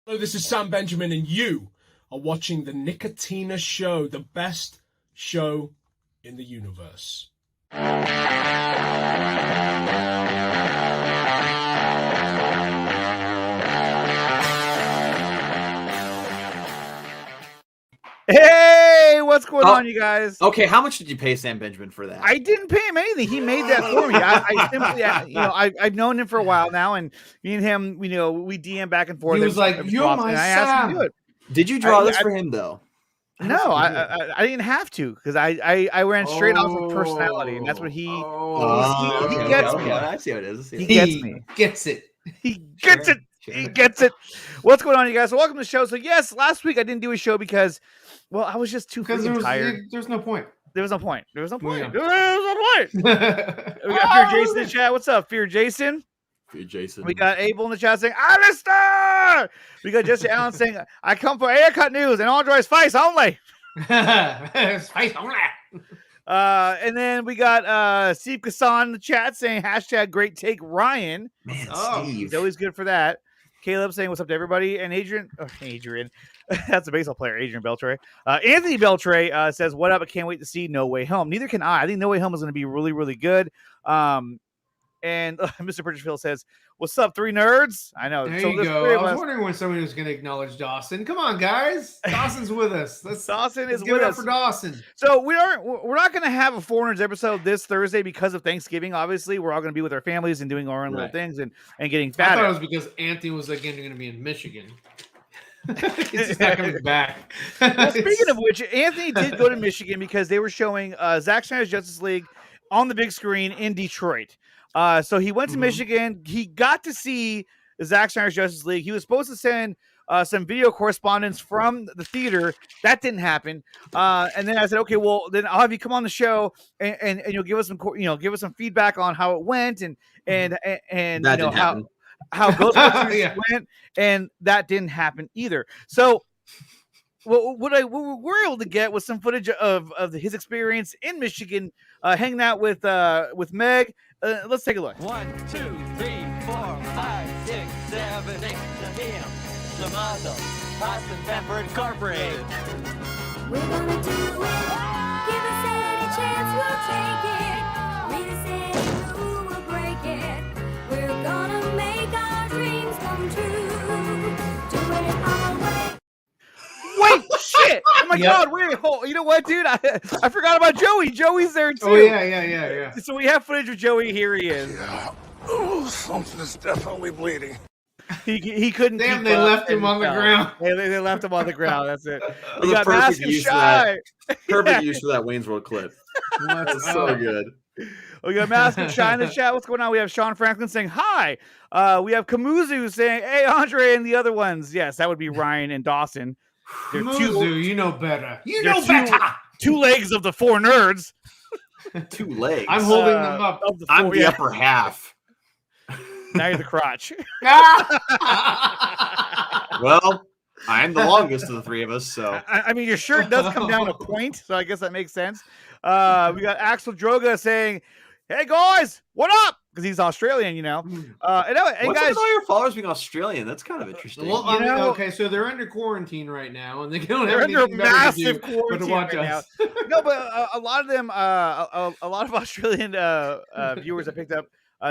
Hello, this is Sam Benjamin, and you are watching the Nicotina Show, the best show in the universe. Hey, what's going on, you guys? Okay, how much did you pay Sam Benjamin for that? I didn't pay him anything. He made that for me. I simply, I've known him for a while now, and me and him, we DM back and forth. He was like, "You're my Sam." Did you draw this for him though? No, I didn't have to because I ran straight off of personality, and that's what he gets me. I see how it is. He gets me. Gets it. He gets it. He gets it. What's going on, you guys? So welcome to the show. So yes, last week I didn't do a show because, well, I was just too freaking tired. There's no point. There was no point. Yeah. There was no point. We got Fear Jason in the chat. What's up, Fear Jason? Fear Jason. We got Abel in the chat saying, Alistair! We got Jesse Allen saying, I come for Ayer Cut news and Andre's face only. Face only. And then we got Steve Kassan in the chat saying, hashtag great take Ryan. Man, He's Steve. always good for that. Caleb saying, what's up to everybody? And Adrian, that's a baseball player, Adrian Beltre. Anthony Beltre says, what up? I can't wait to see No Way Home. Neither can I. I think No Way Home is going to be really, really good. And Mr. Bridgefield says, what's up, three nerds? I know. There you go. I was wondering when somebody was going to acknowledge Dawson. Come on, guys. Dawson's with us. Dawson is give with it up us. for Dawson. So we're not going to have a 4 Nerds episode this Thursday because of Thanksgiving. Obviously, we're all going to be with our families and doing our own little things and getting fatter. I thought it was because Anthony was again going to be in Michigan. He's just not coming back. Well, speaking of which, Anthony did go to Michigan because they were showing Zack Snyder's Justice League on the big screen in Detroit. So he went to Michigan. He got to see Zack Snyder's Justice League. He was supposed to send some video correspondence from the theater. That didn't happen. And then I said, okay, well, then I'll have you come on the show and you'll give us some feedback on how it went and how Ghostbusters went, and that didn't happen either. So what we were able to get was some footage of his experience in Michigan, hanging out with Meg. Let's take a look. 1, 2, 3, 4, 5, 6, 7, 8, him. Tomato, pasta, pepper, incorporated. We're gonna do it. Give us any chance, we'll take it. Read us any clue, we'll break it. We're gonna make our dreams come true. Doing it our way. Wait, shit! Oh my God! Wait, you know what, dude? I forgot about Joey. Joey's there too. Oh yeah. So we have footage of Joey. Here he is. Yeah. Oh, something is definitely bleeding. He couldn't. Damn, they left him on the ground. They left him on the ground. That's it. We got Mask and Shy. Perfect use for that Wayne's World clip. That's so good. We got Mask and Shy in the chat. What's going on? We have Sean Franklin saying hi. We have Kamuzu saying, hey, Andre, and the other ones. Yes, that would be Ryan and Dawson. Kamuzu, you know better. You know better. 2 legs of the 4 nerds. 2 legs. I'm holding them up. I'm the upper half. Now you're the crotch. Well, I'm the longest of the 3 of us, so. I mean, your shirt does come down a point, so I guess that makes sense. We got Axel Droga saying, hey, guys, what up? Because he's Australian, you know. And What's guys, with all your followers being Australian? That's kind of interesting. Well, I mean, okay, so they're under quarantine right now, and they're under massive quarantine right now. No, but a lot of them, a lot of Australian viewers I picked up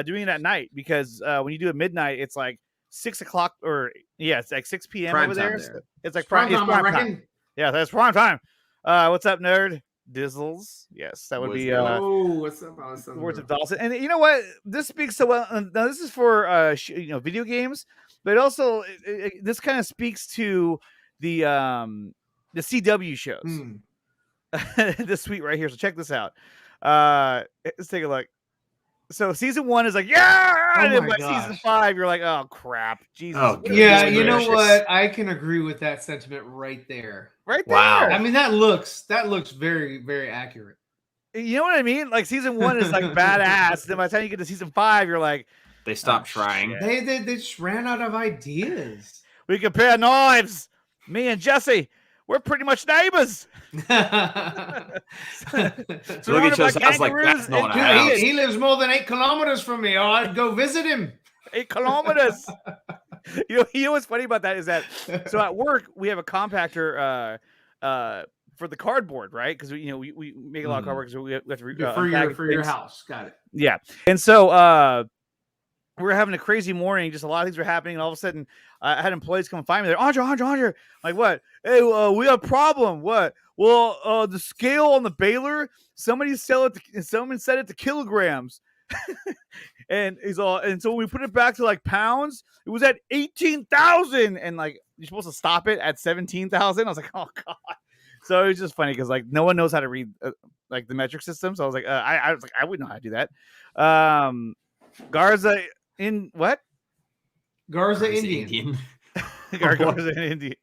doing it at night because when you do it midnight, it's like 6 o'clock it's like 6 p.m. Prime over there. there. It's like prime time, I time. reckon. Yeah, that's prime time. What's up, nerd? Dizzles. Yes, that would be what's up, awesome. words of Dawson. And you know what? This speaks so well. Now this is for video games, but also this kind of speaks to the CW shows. This suite right here. So check this out. Let's take a look. So season 1 is like, and then by season 5, you're like, oh crap, Jesus. Oh, yeah, you know what? I can agree with that sentiment right there. Right there. Wow. I mean, that looks very, very accurate. You know what I mean? Like season 1 is like badass. Then by the time you get to season 5, you're like, they stopped trying. They just ran out of ideas. We compare knives. Me and Jesse, we're pretty much neighbors. So look at us. I was like, that's not a house. He lives more than 8 kilometers from me. I'd go visit him. 8 kilometers. You know what's funny about that is that so at work we have a compactor for the cardboard, right? Because we make a lot of cardboard because we have to for your house. Got it. Yeah, and so we were having a crazy morning. Just a lot of things were happening, and all of a sudden, I had employees come and find me. They're Andre. Like, what? Hey, we have a problem. What? Well, the scale on the baler, someone set it to kilograms. And he's all, and so when we put it back to like pounds, it was at 18,000, and like you're supposed to stop it at 17,000. I was like, oh god. So it was just funny because like no one knows how to read like the metric system. So I was like, I was like, I wouldn't know how to do that. Garza in what? Garza Indian. Garza in Indian.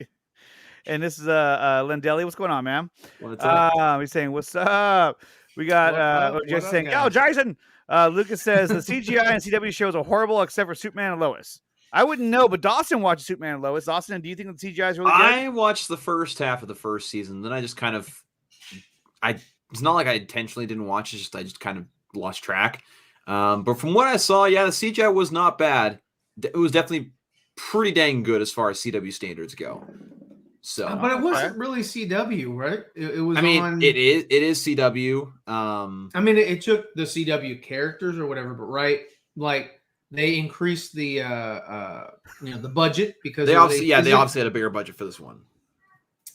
And this is Lendelli. What's going on, man? What's up? He's saying, what's up? We got just saying, yo, Jason. Lucas says the CGI and CW shows are horrible except for Superman and Lois. I wouldn't know, but Dawson watches Superman and Lois. Dawson, do you think the CGI is really good? I watched the first half of the first season, then I just kind of, it's not like I intentionally didn't watch it, I just kind of lost track. But from what I saw, yeah, the CGI was not bad. It was definitely pretty dang good as far as CW standards go. So, but it wasn't really CW, right? It was. I mean, it is CW. I mean, it took the CW characters or whatever, but right, like they increased the the budget because they obviously had a bigger budget for this one.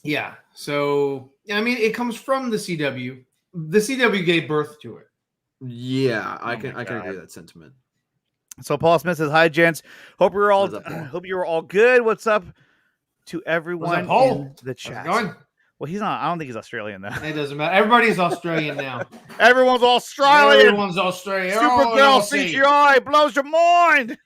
Yeah, so I mean, it comes from the CW. The CW gave birth to it. Yeah, I can agree with that sentiment. So Paul Smith says, "Hi, gents. Hope you were all good. What's up to everyone in the chat?" Well, he's not. I don't think he's Australian though. It doesn't matter. Everybody's Australian now. Everyone's Australian. Everyone's Australian. Supergirl CGI blows your mind.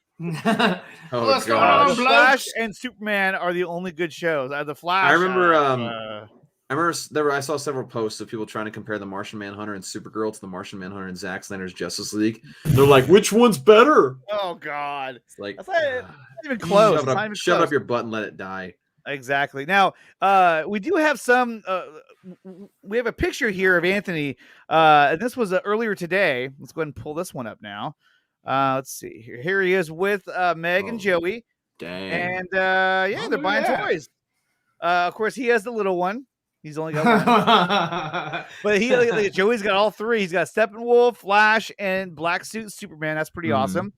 Oh god! Flash and Superman are the only good shows. The Flash. I remember. I saw several posts of people trying to compare the Martian Manhunter and Supergirl to the Martian Manhunter and Zack Snyder's Justice League. They're like, which one's better? Oh god! It's like that's not even close. Shut up your butt and let it die. Exactly. Now, we do have some. We have a picture here of Anthony. And this was earlier today. Let's go ahead and pull this one up now. Let's see here. Here he is with Meg and Joey. Dang. And they're buying toys. Of course, he has the little one. He's only got one. But Joey's got all three. He's got Steppenwolf, Flash, and Black Suit Superman. That's pretty awesome.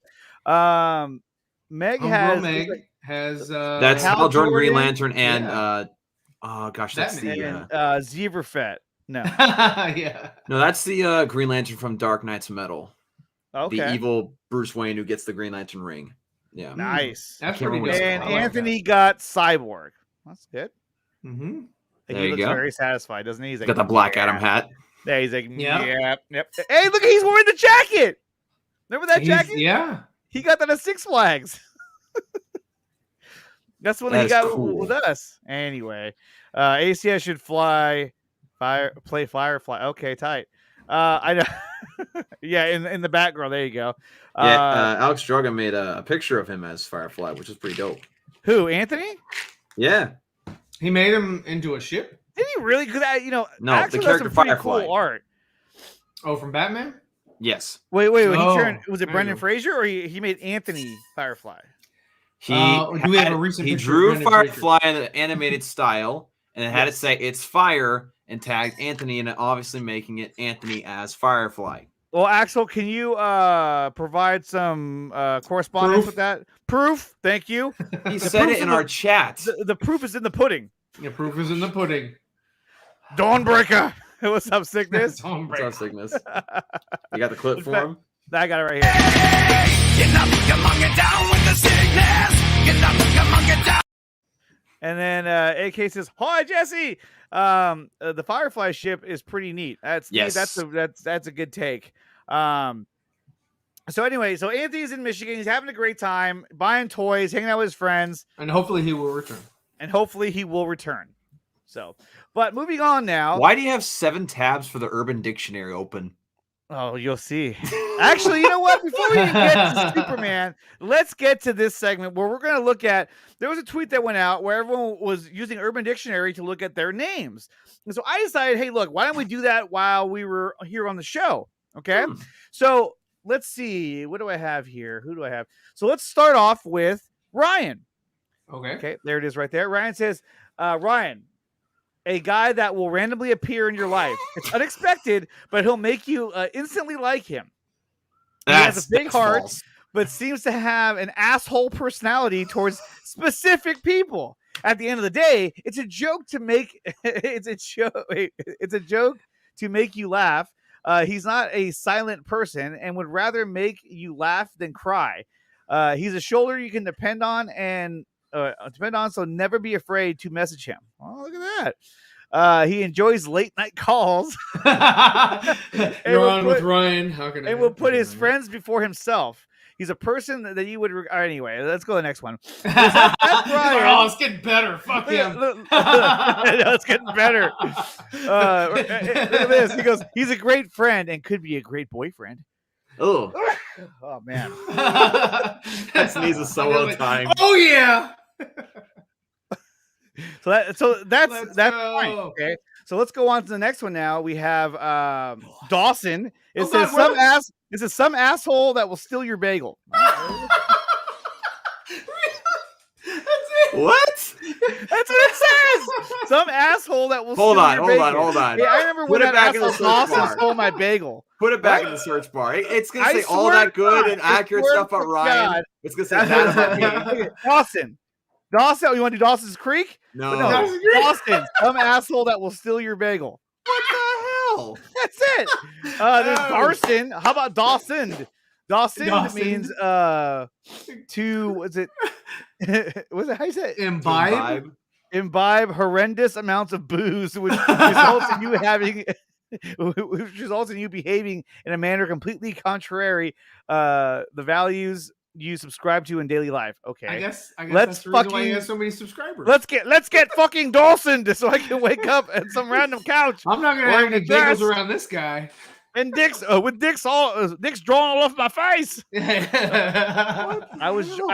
Meg has that's Hal Jordan, Green Lantern, and that's Batman. the Zeverfett. No, no, that's the Green Lantern from Dark Knight's Metal. Okay, the evil Bruce Wayne who gets the Green Lantern ring. Yeah, nice. That's pretty good. And Anthony got Cyborg. That's good. Mm-hmm. There he you looks go. very satisfied, doesn't he? He's like, got the Black Adam hat. Yeah, he's like, yep. Hey, look, he's wearing the jacket. Remember that jacket? Yeah, he got that at Six Flags. That's when he got with us. Anyway, ACS should play Firefly. Okay, tight. I know. Yeah, in the background. There you go. Alex Draga made a picture of him as Firefly, which is pretty dope. Who, Anthony? Yeah. He made him into a ship. Did he really? Because no, the character Firefly. Cool art. Oh, from Batman? Yes. Wait. Was it Brendan Fraser or he made Anthony Firefly? He he drew Firefly in an animated style, and it had to say "It's Fire" and tagged Anthony, and obviously making it Anthony as Firefly. Well, Axel, can you provide some correspondence with that? Proof? Thank you. He said it in our chat. The proof is in the pudding. The proof is in the pudding. Dawnbreaker. What's up, Sickness? What's up, Sickness? You got the clip for him? I got it right here. Get up, come on, get down with the sickness. Get up, come on, get down. And then AK says, "Hi, Jesse." The Firefly ship is pretty neat. That's a good take. So anyway, so Anthony's in Michigan. He's having a great time, buying toys, hanging out with his friends, and hopefully he will return. So, but moving on now. Why do you have 7 tabs for the Urban Dictionary open? Oh, you'll see. Actually, you know what? Before we even get to Superman, let's get to this segment where we're going to look at. There was a tweet that went out where everyone was using Urban Dictionary to look at their names. And so I decided, hey, look, why don't we do that while we were here on the show? Okay. So let's see. What do I have here? Who do I have? So let's start off with Ryan. Okay. Okay, there it is right there. Ryan says, Ryan, a guy that will randomly appear in your life. It's unexpected, but he'll make you instantly like him. He has a big heart, false. but seems to have an asshole personality towards specific people. At the end of the day, it's a joke to make it's a joke to make you laugh. He's not a silent person and would rather make you laugh than cry. He's a shoulder you can depend on, so never be afraid to message him. Oh, look at that. He enjoys late night calls. You're on with Ryan. How can I? And will put his friends before himself. He's a person that you would. Anyway, let's go to the next one. That's Ryan. Oh, it's getting better. Fuck him. It's getting better. Look at this. He goes, he's a great friend and could be a great boyfriend. Oh, Oh man. that needs a solo time. Oh yeah. That's Let's fine. go. Okay. So let's go on to the next one now. We have Dawson. It Oh, says God, some asshole that will steal your bagel. What? That's what it says. Some asshole that will Hold steal on, your hold on, bagel. hold on. Yeah, I remember Put when it that back in the asshole search Dawson bar. stole my bagel. Put it back in the search bar. It's gonna I say all swear that to good God, and I accurate swear stuff to about Ryan. God. It's gonna say that about me. Look at Dawson. You want to do Dawson's Creek? No. But no, Dawson. Some asshole that will steal your bagel. What the hell? That's it. There's Darson. How about Dawson? Dawson means to what's it? What's it? How you say it? Imbibe horrendous amounts of booze, which results in you having, which results in you behaving in a manner completely contrary the values you subscribe to in daily life. Okay, I guess let's that's the reason why he fucking has so many subscribers. let's get fucking Dawson so I can wake up at some random couch. I'm not gonna Wearing have any a dress. giggles around this guy. And Dick's Dick's drawing all over my face. I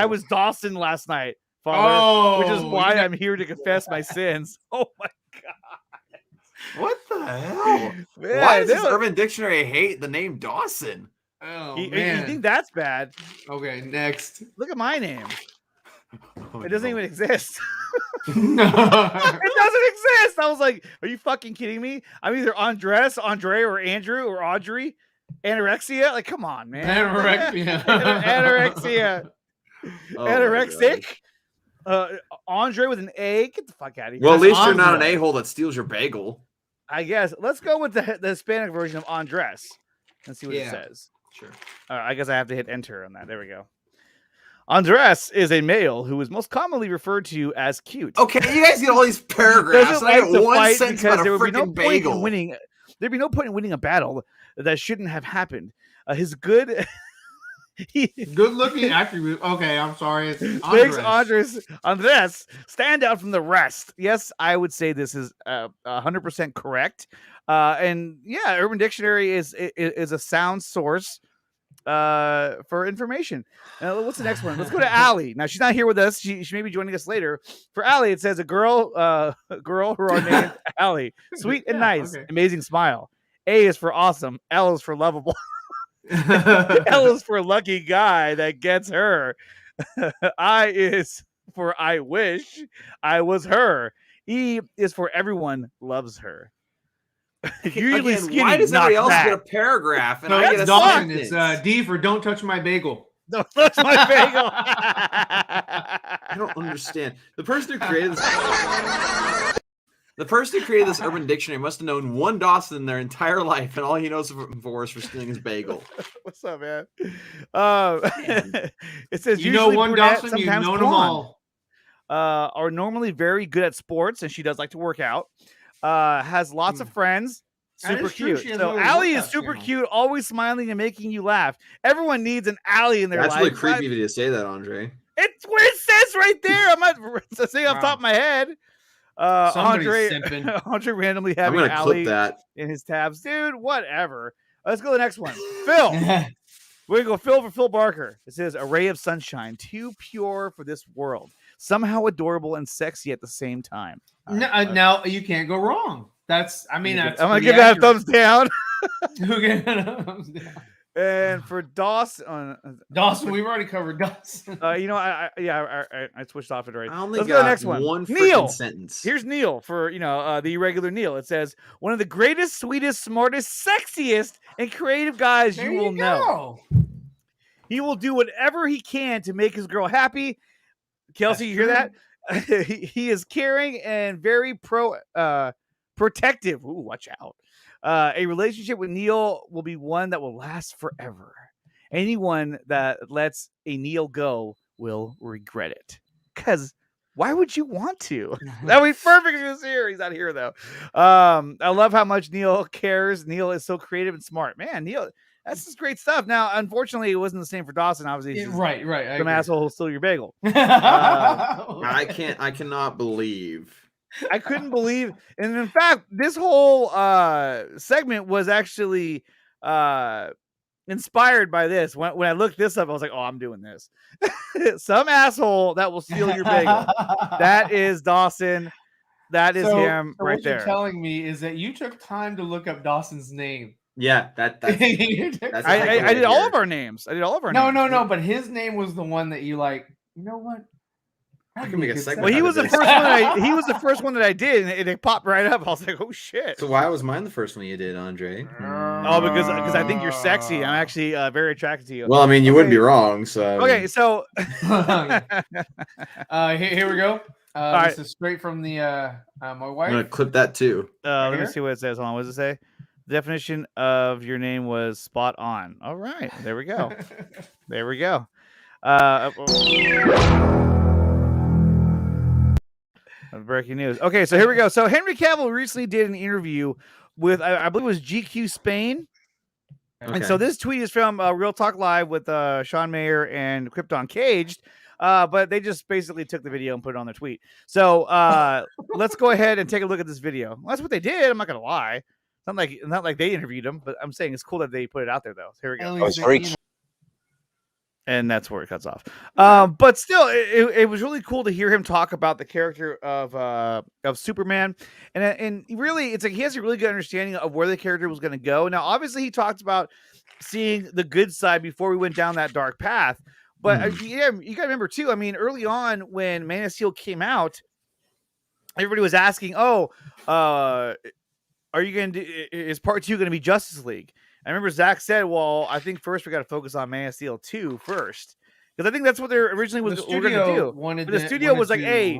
was Dawson last night, Father, which is why I'm here to confess my sins. Oh my god! What the hell? Man, Why does this Urban Dictionary hate the name Dawson? Oh you man! think that's bad? Okay, next. Look at my name. It doesn't even exist. No. It doesn't exist. I was like, are you fucking kidding me? I'm either Andres, Andre, or Andrew, or Audrey. Anorexia? Like, come on, man. Anorexia. Anorexia. Oh, Anorexic. Andre with an A. Get the fuck out of here. Well, at least you're Andre. not an a-hole that steals your bagel. I guess. Let's go with the Hispanic version of Andres. Let's see what it Yeah. says. Sure. I guess I have to hit enter on that. There we go. Andres is a male who is most commonly referred to as cute. Okay, you guys get all these paragraphs. Doesn't And I like get to one fight sentence because about a there would be no freaking point in bagel. winning. There'd be no point in winning a battle that shouldn't have happened. His good. Good looking attribute. Okay, I'm sorry. It's Makes Andres. Andres stand out from the rest. Yes, I would say this is 100% correct. And yeah, Urban Dictionary is a sound source for information. What's the next one? Let's go to Allie. Now she's not here with us. She may be joining us later. For Allie, it says a girl who are named Allie. Sweet and nice, okay. amazing smile. A is for awesome. L is for lovable. L is for lucky guy that gets her. I is for I wish I was her. E is for everyone loves her. Usually Again, skinny, why does not everybody else fat. get a paragraph and No, I that's get a Dawson. sentence? It's D for don't touch my bagel. Don't touch my bagel. I don't understand. The person who created this Urban Dictionary must have known one Dawson in their entire life, and all he knows for is for stealing his bagel. What's up, man? It says You know usually one brunette, Dawson, you've sometimes known them blonde. all. Are normally very good at sports, and she does like to work out. Has lots of friends. That Super is true. cute. She has So a little Allie is workout super channel. cute, always smiling and making you laugh. Everyone needs an Allie in their That's life. really creepy of you to say that, Andre. It's where it says right there. I'm not saying off the Wow. top of my head. Somebody's Andre, simping. Andre randomly I'm having gonna Allie clip that. in his tabs, dude. Whatever. Let's go to the next one. Phil. We're gonna go Phil for Phil Barker. It says a ray of sunshine, too pure for this world, somehow adorable and sexy at the same time. Now you can't go wrong. That's. I mean, that's. I'm gonna pretty give that a accurate. thumbs down. Who gave that a thumbs down? And for Dawson, Dawson, we've already covered Dawson. I switched off it already. I only Let's got go to the next one. one Neil. freaking sentence. Here's Neil for the irregular Neil. It says one of the greatest, sweetest, smartest, sexiest, and creative guys There you will know. He will do whatever he can to make his girl happy. Kelsey, you hear that? He is caring and very protective. Ooh, watch out. A relationship with Neil will be one that will last forever. Anyone that lets a Neil go will regret it. Because why would you want to? That would be perfect for this here. He's not here, though. I love how much Neil cares. Neil is so creative and smart. Man, Neil, that's just great stuff. Now, unfortunately, it wasn't the same for Dawson. Obviously, Right. Some asshole will steal your bagel. I cannot believe. I couldn't believe, and in fact, this whole segment was actually inspired by this. When I looked this up, I was like, "Oh, I'm doing this." Some asshole that will steal your bagel. That is Dawson. That is him so right what there. You're telling me is that you took time to look up Dawson's name. Yeah, that's I did all of our names. I did all of our names. No, but his name was the one that you like. You know what? I can make a segment. Well, he was the first one. He was the first one that I did, and it popped right up. I was like, "Oh shit!" So why was mine the first one you did, Andre? Oh, because I think you're sexy. I'm actually very attracted to you. Well, I mean, you wouldn't be wrong. So Okay, so here we go. All this is straight from the my wife. I'm gonna clip that too. let me here? see what it says. Hold on, what does it say? The definition of your name was spot on. All right, there we go. There we go. Breaking news. Okay, so here we go. So Henry Cavill recently did an interview with, I believe it was GQ Spain. And so this tweet is from Real Talk Live with Sean Mayer and Krypton Caged. But they just basically took the video and put it on their tweet. So let's go ahead and take a look at this video. Well, that's what they did. I'm not gonna lie. Not like they interviewed him, but I'm saying it's cool that they put it out there though. So here we go. And that's where it cuts off. But still, it was really cool to hear him talk about the character of Superman, and really, it's like he has a really good understanding of where the character was going to go. Now, obviously, he talked about seeing the good side before we went down that dark path. But yeah, you got to remember too. I mean, early on when Man of Steel came out, everybody was asking, "Oh, are you going to? Is Part 2 going to be Justice League?" I remember Zach said, "Well, I think first we got to focus on Man of Steel 2 first, because I think that's what they originally was going to do." But the studio was like, "Hey,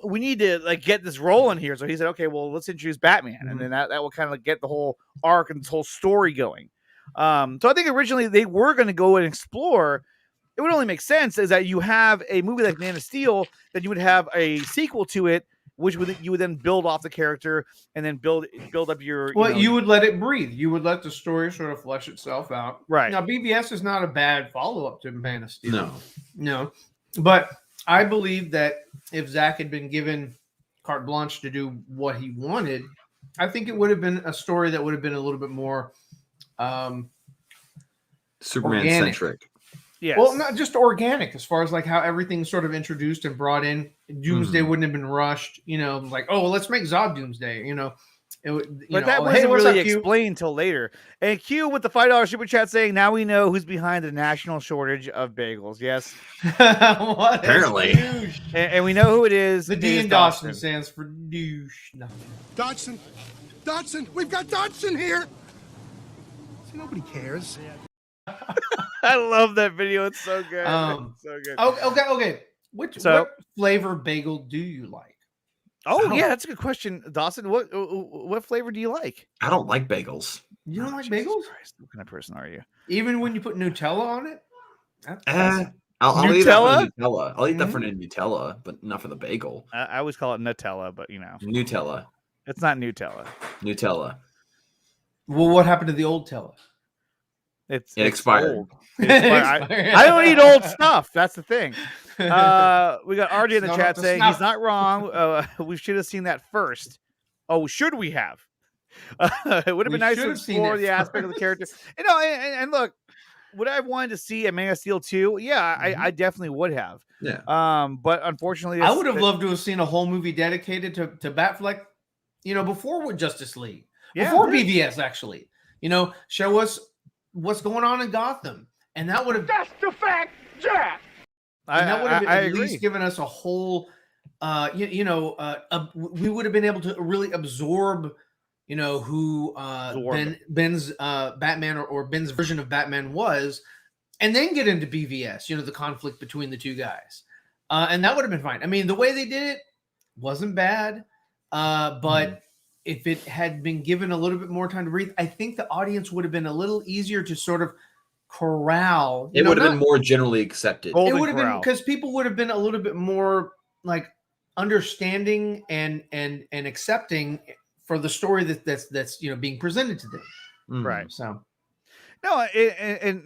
we need to like get this rolling here." So he said, "Okay, well, let's introduce Batman, and then that will kind of like get the whole arc and this whole story going." So I think originally they were going to go and explore. It would only make sense is that you have a movie like Man of Steel, that you would have a sequel to it, which you would then build off the character and then build up your. You would let it breathe. You would let the story sort of flesh itself out. Right. Now, BVS is not a bad follow up to Man of Steel. No. But I believe that if Zach had been given carte blanche to do what he wanted, I think it would have been a story that would have been a little bit more Superman centric. Yes. Well, not just organic, as far as like how everything's sort of introduced and brought in. Doomsday wouldn't have been rushed, like, oh, well, let's make Zod Doomsday, But that wasn't really explained till later. And Q with the $5 super chat saying, "Now we know who's behind the national shortage of bagels." Yes, apparently, and we know who it is. The D in Dawson stands for douche. No. Dodson, we've got Dodson here. See, nobody cares. I love that video. It's so good. It's so good. Okay. What flavor bagel do you like? Oh yeah, that's a good question, Dawson. What flavor do you like? I don't like bagels. You don't like bagels? Christ, what kind of person are you? Even when you put Nutella on it? I'll eat that for Nutella. I'll eat that for Nutella, but not for the bagel. I always call it Nutella, but Nutella. It's not Nutella. Nutella. Well, what happened to the old Tella? It expired. Old. I don't eat old stuff. That's the thing. We got RJ in the chat saying he's not wrong. We should have seen that first. Oh, should we have? It would have been nice to explore the aspect of the character. And look, would I have wanted to see a Man of Steel 2? Yeah, I definitely would have. Yeah. But unfortunately, I would have loved to have seen a whole movie dedicated to Batfleck. Before Justice League, before BVS, actually. Show us what's going on in Gotham, and that would have That's the fact, Jack. I at agree. least given us a whole, we would have been able to really absorb, who Ben's Batman or Ben's version of Batman was, and then get into BVS, the conflict between the two guys, and that would have been fine. I mean, the way they did it wasn't bad, but if it had been given a little bit more time to breathe, I think the audience would have been a little easier to sort of corral. It would have been more generally accepted. It would have been because people would have been a little bit more like understanding and accepting for the story that's being presented to them. Right. So no, and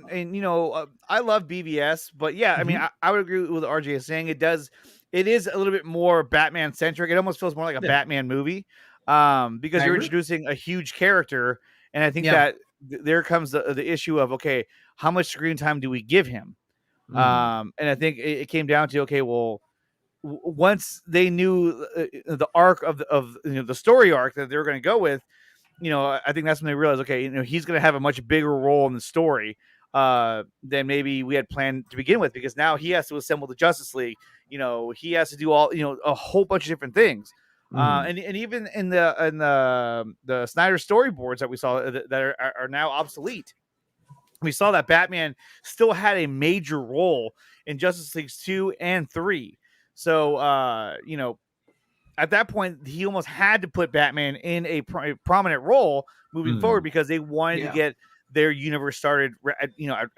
I love BVS, but yeah, I mean, I would agree with what RJ is saying. It is a little bit more Batman centric. It almost feels more like a Batman movie, because you're introducing a huge character, and I think that there comes the issue of, okay, how much screen time do we give him? And I think it came down to, okay, well, once they knew the arc of the story arc that they were going to go with, I think that's when they realized, okay, he's going to have a much bigger role in the story than maybe we had planned to begin with, because now he has to assemble the Justice League. He has to do all, a whole bunch of different things. And even in the Snyder storyboards that we saw that are now obsolete, we saw that Batman still had a major role in Justice Leagues 2 and 3. So, at that point, he almost had to put Batman in a prominent role moving forward, because they wanted to get their universe started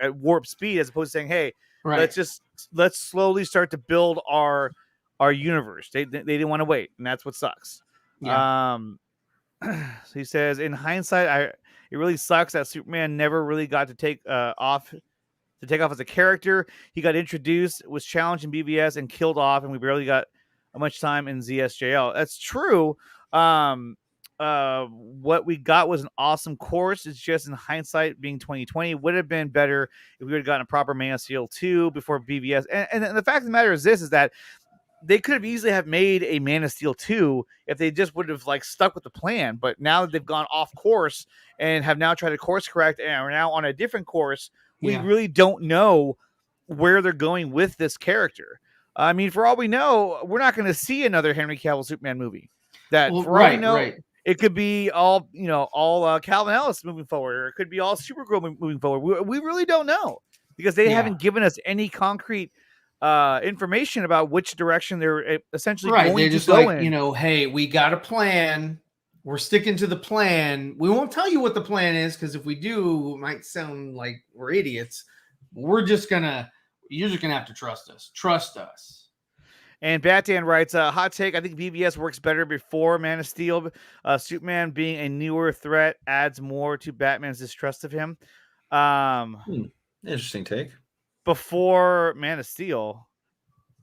at warp speed, as opposed to saying, hey, let's slowly start to build our universe. They didn't want to wait, and that's what sucks. So he says, in hindsight, it really sucks that Superman never really got to take off as a character. He got introduced, was challenged in BVS, and killed off, and we barely got much time in ZSJL. That's true. What we got was an awesome course. It's just, in hindsight, being 2020, would have been better if we would have gotten a proper Man of Steel 2 before BVS. And the fact of the matter is this, is that they could have easily have made a Man of Steel 2 if they just would have stuck with the plan. But now that they've gone off course and have now tried to course correct and are now on a different course, we really don't know where they're going with this character. I mean, for all we know, we're not going to see another Henry Cavill Superman movie. For all we know, it could be all Calvin Ellis moving forward, or it could be all Supergirl moving forward. We really don't know, because they haven't given us any concrete information about which direction they're essentially going they're to just go in. Hey, we got a plan. We're sticking to the plan. We won't tell you what the plan is, because if we do, it might sound like we're idiots. You're just gonna have to trust us. Trust us. And Batman writes, hot take, I think BVS works better before Man of Steel. Superman being a newer threat adds more to Batman's distrust of him. Interesting take. Before Man of Steel.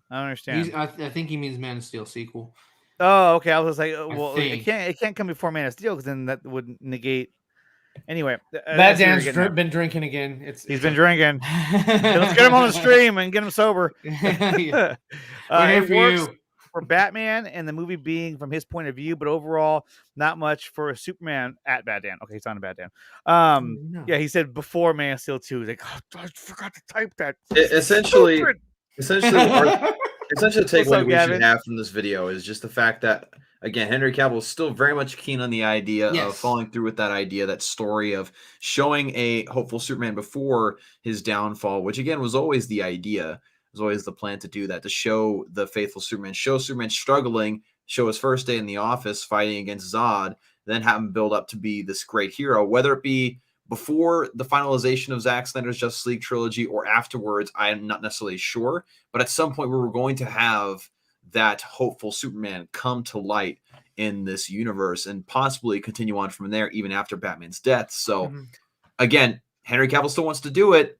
I don't understand. I think he means Man of Steel sequel. Oh, okay. I was like, well, it can't come before Man of Steel, because then that would negate. Anyway, Bad Dan's been drinking again. He's been drinking. Let's get him on the stream and get him sober. We're It here works for you. for Batman and the movie being from his point of view, but overall, not much for Superman at Bad Dan. Okay, he's on a Bad Dan. No. Yeah, he said before Man of Steel 2. He's like, oh, I forgot to type that. Essentially, the takeaway we Gavin? should have from this video is just the fact that, again, Henry Cavill is still very much keen on the idea of following through with that idea, that story of showing a hopeful Superman before his downfall, which again was always the idea, was always the plan to do that, to show the faithful Superman, show Superman struggling, show his first day in the office fighting against Zod, then have him build up to be this great hero, whether it be before the finalization of Zack Snyder's Justice League trilogy or afterwards, I am not necessarily sure. But at some point, we were going to have that hopeful Superman come to light in this universe and possibly continue on from there, even after Batman's death. So, again, Henry Cavill still wants to do it.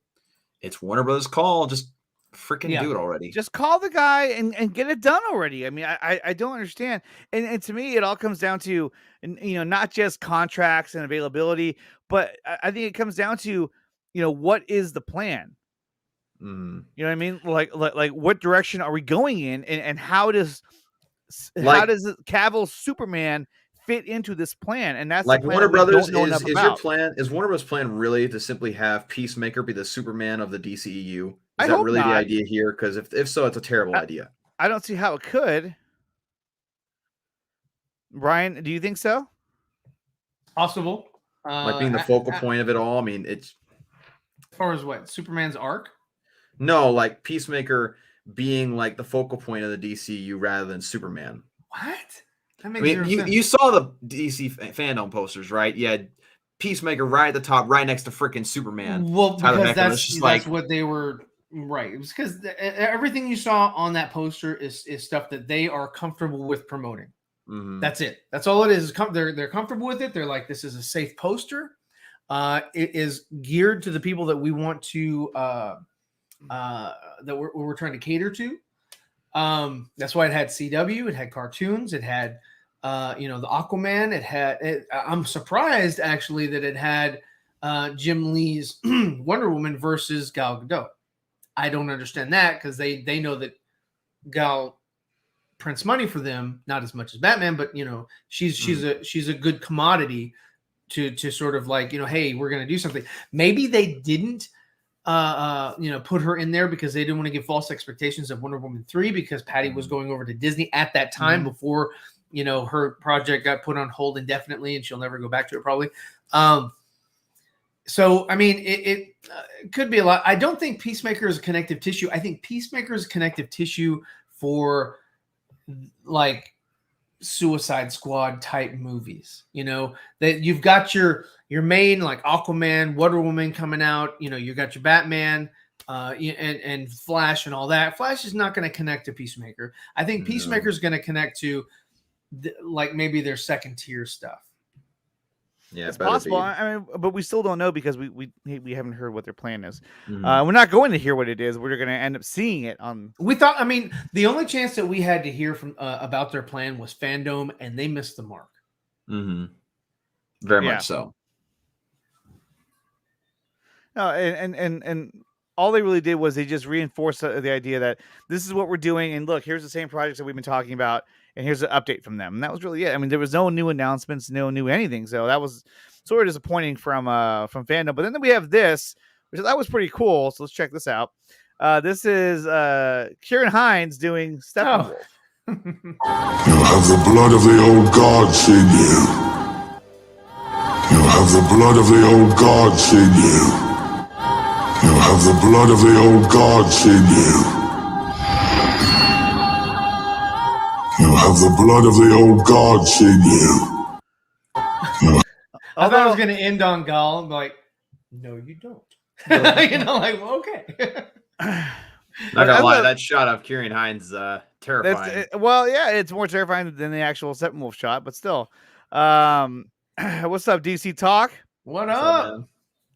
It's Warner Brothers' call. Just freaking do it already. Just call the guy and get it done already. I mean, I don't understand. And to me, it all comes down to, not just contracts and availability, but I think it comes down to, what is the plan? You know what I mean? Like what direction are we going in, and how does Cavill Superman fit into this plan, and that's Like the plan Warner that we Brothers don't know enough is your about. plan? Is Warner Brothers' plan really to simply have Peacemaker be the Superman of the DCEU? Is I that hope really the not. idea here? Because if so, it's a terrible idea. I don't see how it could. Brian, do you think so? Possible. Like being the focal point of it all. I mean, it's as far as what Superman's arc. no, like Peacemaker being like the focal point of the DCU rather than Superman. What? That I makes mean, zero you, sense. you saw the DC fandom posters, right? You had Peacemaker right at the top, right next to freaking Superman. Well, Tyler because Hoechlin. It's that's just like what they were. Right. It was because everything you saw on that poster is stuff that they are comfortable with promoting. mhm. That's it. That's all it is. They're comfortable with it. They're like, this is a safe poster. It is geared to the people that we want to that we're trying to cater to. That's why it had CW. It had cartoons. It had the Aquaman. It had. I'm surprised actually that it had Jim Lee's Wonder Woman versus Gal Gadot. I don't understand that because they know that Gal prints money for them, not as much as Batman, but she's a good commodity to sort of like, hey, we're gonna do something. Maybe they didn't put her in there because they didn't want to give false expectations of Wonder Woman 3 because Patty was going over to Disney at that time before her project got put on hold indefinitely and she'll never go back to it probably. So, I mean, it could be a lot. I don't think Peacemaker is a connective tissue. I think Peacemaker is a connective tissue for like Suicide Squad type movies. That you've got your main like Aquaman, Wonder Woman coming out. You got your Batman and Flash and all that. Flash is not going to connect to Peacemaker. I think Peacemaker is going to connect to like maybe their second tier stuff. Yeah, It's better possible. be. I mean, but we still don't know because we haven't heard what their plan is. Mhm. We're not going to hear what it is. We're going to end up seeing it on. We thought. I mean, the only chance that we had to hear from about their plan was Fandom, and they missed the mark. Mhm. Very Yeah. much so. No, and all they really did was they just reinforced the idea that this is what we're doing, and look, here's the same projects that we've been talking about, and here's an update from them, and that was really it. I mean, there was no new announcements, no new anything, so that was sort of disappointing from Fandom. But then we have this, which that was pretty cool. So let's check this out. This is Kieran Hines doing Steppenwolf. You have the blood of the old gods in you. You have the blood of the old gods in you. You have the blood of the old gods in you. You have the blood of the old gods in you. I thought I was going to end on Gal. I'm like, no, you don't. Like, well, okay. Not gonna lie, that shot of Kieran Hines terrifying. Well, yeah, it's more terrifying than the actual Steppenwolf shot, but still. What's up, DC Talk? What up?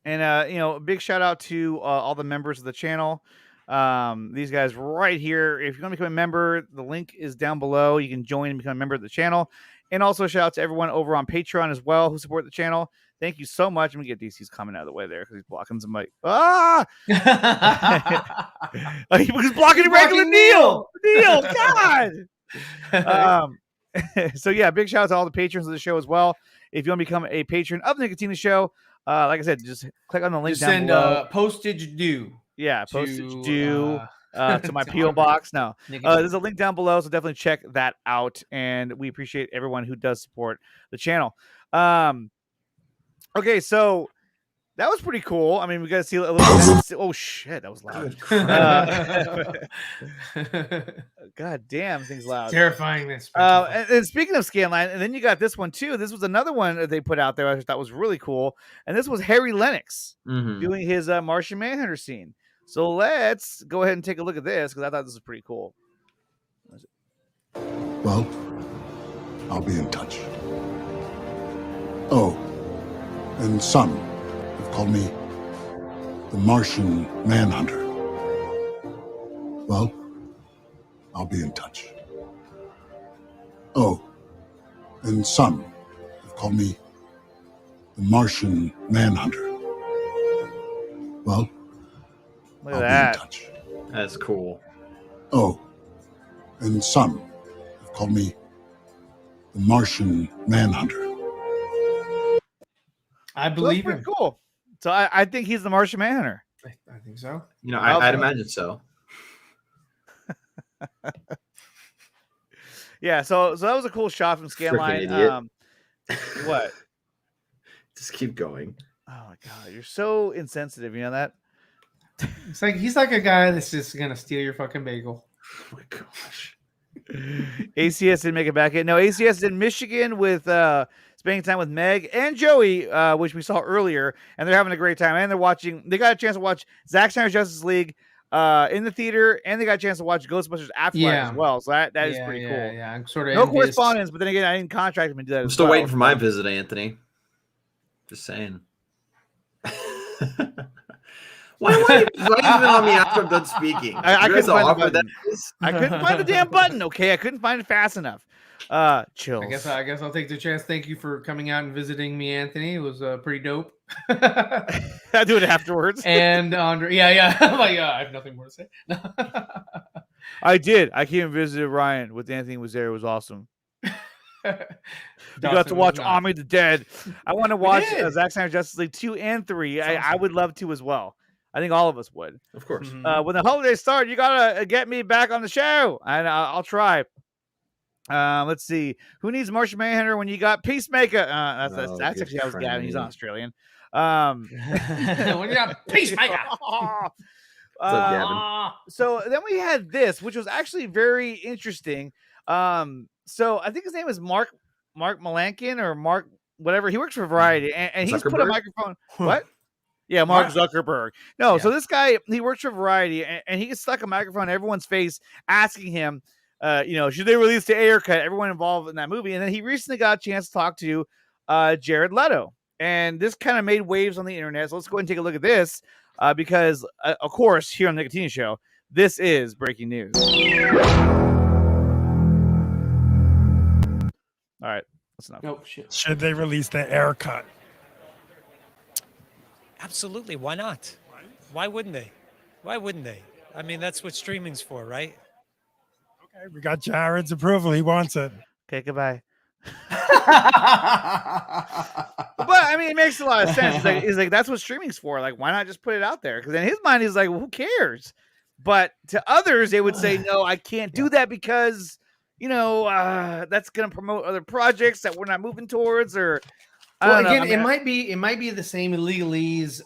And big shout out to all the members of the channel. These guys right here. If you're going to become a member, the link is down below. You can join and become a member of the channel. And also shout out to everyone over on Patreon as well who support the channel. Thank you so much. I'm gonna get DC's comment out of the way there because he's blocking somebody. He's blocking regular Neil. God. So yeah, big shout out to all the patrons of the show as well. If you want to become a patron of the Nicotina Show, like I said, just click on the link Just down send below. postage due. Yeah, to, postage due to my to PO box. No, Nicotina. there's a link down below, so definitely check that out. And we appreciate everyone who does support the channel. Okay, so that was pretty cool. I mean, we got to see a little. Oh shit, that was loud. God damn, things loud. Terrifying. This. And speaking of Scanline, and then you got this one too. This was another one that they put out there. I thought was really cool. And this was Harry Lennox doing his Martian Manhunter scene. So let's go ahead and take a look at this because I thought this was pretty cool. Well, I'll be in touch. Oh, and some have called me the Martian Manhunter. Well, I'll be in touch. Oh, and some have called me the Martian Manhunter. Well, Look at I'll that. be in touch. That's cool. Oh, and some have called me the Martian Manhunter. I So that's believe pretty him. cool. So I think he's the Martian Manhunter. I think so. You know, Well, I'd imagine so. Yeah. So that was a cool shot from Frickin' Scanline. idiot. What? Just keep going. Oh my god, you're so insensitive. You know that? It's like he's like a guy that's just gonna steal your fucking bagel. Oh my gosh. ACS didn't make it back in. No, ACS is in Michigan with spending time with Meg and Joey, which we saw earlier, and they're having a great time. And they're watching. They got a chance to watch Zack Snyder's Justice League in the theater, and they got a chance to watch Ghostbusters Afterlife Yeah. as well. So that is Yeah, pretty yeah, cool. Yeah, I'm sort of No envious. correspondence, but then again, I didn't contract him to do that. I'm as still well. waiting for my visit, Anthony. Just saying. Why are you blaming on me after I'm done speaking? I You guys couldn't find the awkward that button. is? I couldn't find the damn button. Okay, I couldn't find it fast enough. Chill. I guess I'll take the chance. Thank you for coming out and visiting me, Anthony. It was pretty dope. I do it afterwards. And Andre, yeah. I'm like, I have nothing more to say. I did. I came and visited Ryan with Anthony was there. It was awesome. We got to watch Army of the Dead. I want to watch did. Zack Snyder Justice League 2 and 3. I would love to as well. I think all of us would. Of course. When the holidays start, you gotta get me back on the show, and I'll try. Let's see. Who needs Martian Manhunter when you got Peacemaker? That's Oh, actually good how was Gavin. He's friend. Australian. When you got Peacemaker. What's up, Gavin? So then we had this, which was actually very interesting. So I think his name is Mark Malankin or Mark whatever. He works for Variety, and he's put a Zuckerberg? microphone. What? Yeah, Mark Zuckerberg. No, so this guy, he works for Variety, and he stuck a microphone in everyone's face, asking him, should they release the Ayer Cut? Everyone involved in that movie, and then he recently got a chance to talk to Jared Leto, and this kind of made waves on the internet. So let's go ahead and take a look at this, because of course, here on the Nicotina Show, this is breaking news. All right, that's enough. Oh shit. Should they release the Ayer Cut? Absolutely. Why not? Why wouldn't they? Why wouldn't they? I mean, that's what streaming's for, right? Okay, we got Jared's approval. He wants it. Okay, goodbye. But I mean, it makes a lot of sense. He's like, that's what streaming's for. Like, why not just put it out there? Because in his mind, he's like, well, who cares? But to others, they would say, no, I can't do that because, that's going to promote other projects that we're not moving towards. Or Well, again, it might be the same legalese,